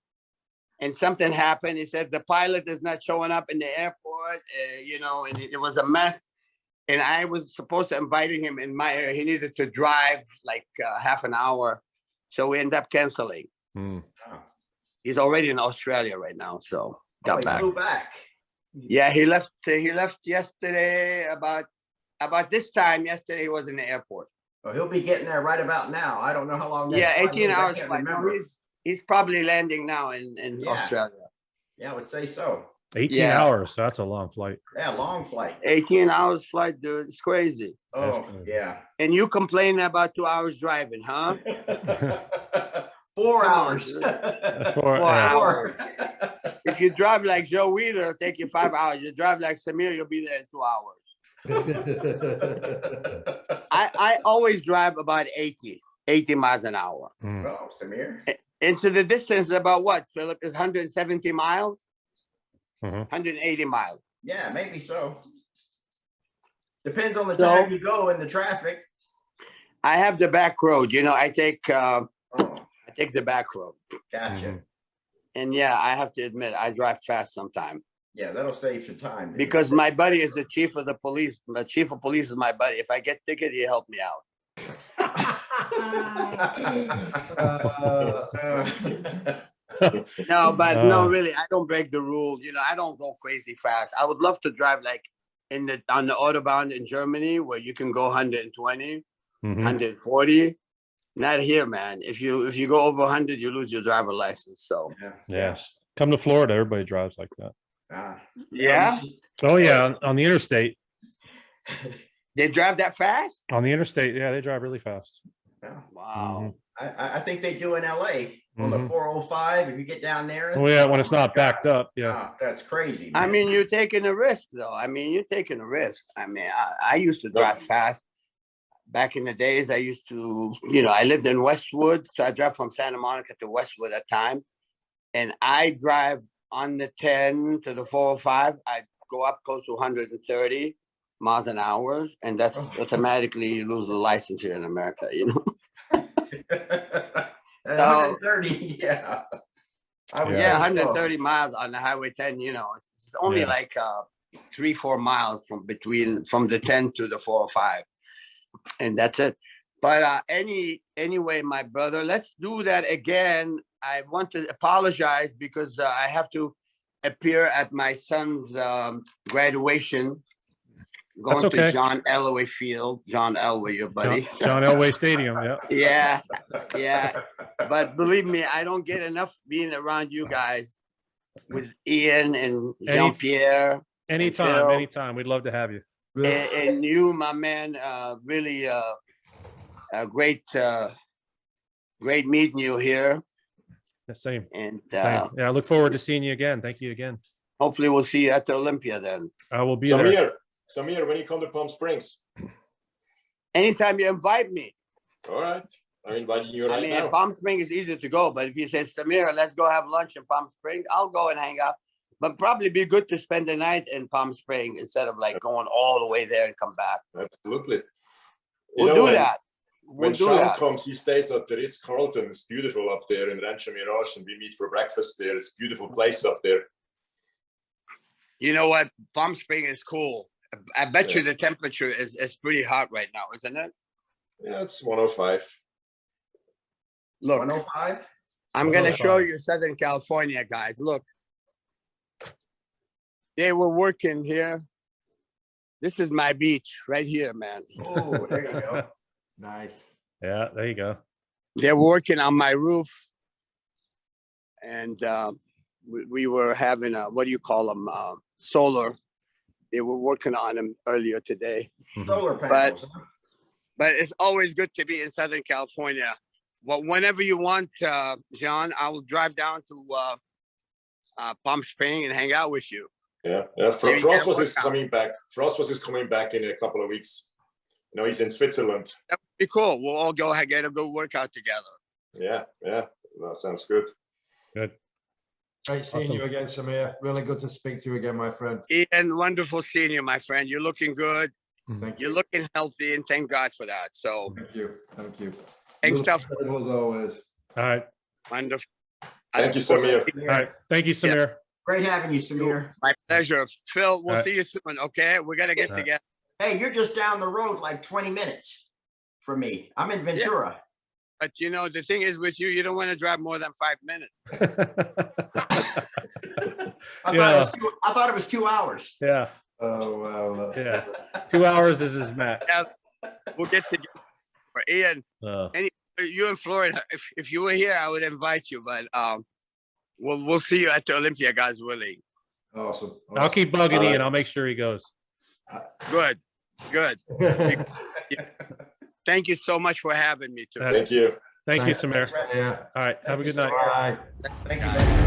Speaker 2: and something happened. He said the pilot is not showing up in the airport, and it was a mess. And I was supposed to invite him in my area. He needed to drive like half an hour, so we ended up canceling. He's already in Australia right now, so got back.
Speaker 5: Flew back.
Speaker 2: Yeah, he left. He left yesterday about this time. Yesterday, he was in the airport.
Speaker 5: Well, he'll be getting there right about now. I don't know how long.
Speaker 2: Yeah,
Speaker 5: that flight
Speaker 2: 18
Speaker 5: is. I
Speaker 2: hours
Speaker 5: can't
Speaker 2: flight. No,
Speaker 5: remember.
Speaker 2: he's probably landing now in
Speaker 5: Yeah.
Speaker 2: Australia.
Speaker 5: Yeah, I would say so.
Speaker 1: 18
Speaker 2: Yeah.
Speaker 1: hours. So that's a long flight.
Speaker 5: Yeah, long flight.
Speaker 2: 18 hours flight, dude. It's crazy.
Speaker 5: Oh,
Speaker 1: crazy.
Speaker 5: yeah.
Speaker 2: And you complain about 2 hours driving, huh?
Speaker 5: 4
Speaker 2: Come on,
Speaker 5: hours.
Speaker 2: dude.
Speaker 1: That's
Speaker 2: 4
Speaker 1: yeah.
Speaker 2: hours. If you drive like Joe Weider, it'll take you 5 hours. You drive like Samir, you'll be there in 2 hours. I always drive about 80 miles an hour.
Speaker 5: Oh, Samir.
Speaker 2: And so the distance is about what, Philip? Is 170 miles?
Speaker 1: Mhm.
Speaker 2: 180 miles.
Speaker 5: Yeah, maybe so. Depends on the time you go in the traffic.
Speaker 2: I have the back road. I take
Speaker 5: Oh,
Speaker 2: the back road.
Speaker 5: gotcha.
Speaker 2: And yeah, I have to admit, I drive fast sometimes.
Speaker 5: Yeah, that'll save some time. dude.
Speaker 2: Because my buddy is the chief of the police. The chief of police is my buddy. If I get ticket, he help me out. No, but no, really, I don't break the rule. I don't go crazy fast. I would love to drive like on the Autobahn in Germany where you can go 120, 140. Not here, man. If you go over 100, you lose your driver license. So
Speaker 1: Yes. Come to Florida. Everybody drives like that.
Speaker 2: yeah,
Speaker 1: Oh, yeah. On the interstate.
Speaker 2: they drive that fast.
Speaker 1: On the interstate. Yeah, they drive really fast.
Speaker 2: Wow.
Speaker 5: I think they do in LA on the 405. If you get down there.
Speaker 1: Oh, yeah. When it's not backed up. Yeah.
Speaker 5: Oh, that's crazy.
Speaker 2: I
Speaker 5: man.
Speaker 2: mean, you're taking a risk, though. You're taking a risk. I used to drive fast. back in the days, I used to, I lived in Westwood, so I drive from Santa Monica to Westwood at time, and I drive on the 10 to the 405. I go up close to 130 miles an hour, and that's automatically you lose the license here in America.
Speaker 5: 130, yeah.
Speaker 2: Yeah, 130 miles on the Highway 10. It's only like 3-4 miles from the 10 to the 405, and that's it. But anyway, my brother, let's do that again. I want to apologize because I have to appear at my son's graduation. Going
Speaker 1: That's okay.
Speaker 2: to John Elway Field. John Elway, your buddy.
Speaker 1: John Elway Stadium. Yeah.
Speaker 2: Yeah. But believe me, I don't get enough being around you guys with Ian and Jean-Pierre.
Speaker 1: Anytime. We'd love to have you.
Speaker 2: And you, my man, really a great meeting you here.
Speaker 1: The same.
Speaker 2: And
Speaker 1: Same. Yeah, I look forward to seeing you again. Thank you again.
Speaker 2: hopefully we'll see you at the Olympia then.
Speaker 1: I will be there.
Speaker 3: Samir, when you come to Palm Springs?
Speaker 2: Anytime you invite me.
Speaker 3: All right. I'm inviting you right now.
Speaker 2: Palm Springs is easy to go, but if you say, Samir, let's go have lunch in Palm Springs, I'll go and hang out. But probably be good to spend the night in Palm Springs instead of like going all the way there and come back.
Speaker 3: Absolutely.
Speaker 2: We'll do that.
Speaker 3: When Sean comes, he stays at the Ritz-Carlton. It's beautiful up there in Rancho Mirage, and we meet for breakfast there. It's a beautiful place up there.
Speaker 2: You know what? Palm Springs is cool. I bet you the temperature is pretty hot right now, isn't it?
Speaker 3: Yeah, it's 105.
Speaker 2: Look,
Speaker 5: 105?
Speaker 2: I'm going to show you Southern California, guys. Look. They were working here. This is my beach right here, man.
Speaker 5: Oh, there you go.
Speaker 6: Nice.
Speaker 1: Yeah, there you go.
Speaker 2: They're working on my roof. And we were having a, what do you call them? Solar. They were working on them earlier today.
Speaker 5: Solar panels.
Speaker 2: But it's always good to be in Southern California. Well, whenever you want, John, I will drive down to Palm Springs and hang out with you.
Speaker 3: Yeah. Frost is coming back. Frost is coming back in a couple of weeks. You know, he's in Switzerland.
Speaker 2: That would be cool. We'll all go get a good workout together.
Speaker 3: Yeah. That sounds good.
Speaker 1: Good.
Speaker 6: Great seeing you again, Samir. Really good to speak to you again, my friend.
Speaker 2: Ian, wonderful seeing you, my friend. You're looking good.
Speaker 6: Thank
Speaker 2: You're looking healthy, and thank God for that. So
Speaker 6: Thank you.
Speaker 2: thanks,
Speaker 6: As always.
Speaker 1: All right.
Speaker 2: Wonderful.
Speaker 3: Thank you, Samir.
Speaker 1: All right. Thank you, Samir.
Speaker 5: Great having you, Samir.
Speaker 2: My pleasure. Phil, we'll
Speaker 1: All right.
Speaker 2: see you soon, okay? We're going to get together.
Speaker 5: Hey, you're just down the road like 20 minutes from me. I'm in Ventura.
Speaker 2: But, you know, the thing is with you, you don't want to drive more than 5 minutes.
Speaker 5: I thought it was 2 hours.
Speaker 1: Yeah.
Speaker 6: Oh, well.
Speaker 1: Yeah. 2 hours is his max.
Speaker 2: Yeah, we'll get together. Ian, you in Florida, if you were here, I would invite you, but we'll see you at the Olympia, guys, willing.
Speaker 6: Awesome.
Speaker 1: I'll keep bugging Ian. I'll make sure he goes.
Speaker 2: Good. Thank you so much for having me.
Speaker 3: Thank you.
Speaker 1: Thank you, Samir.
Speaker 6: Yeah.
Speaker 1: All right. Have a good night.
Speaker 6: Bye.
Speaker 5: Thank you.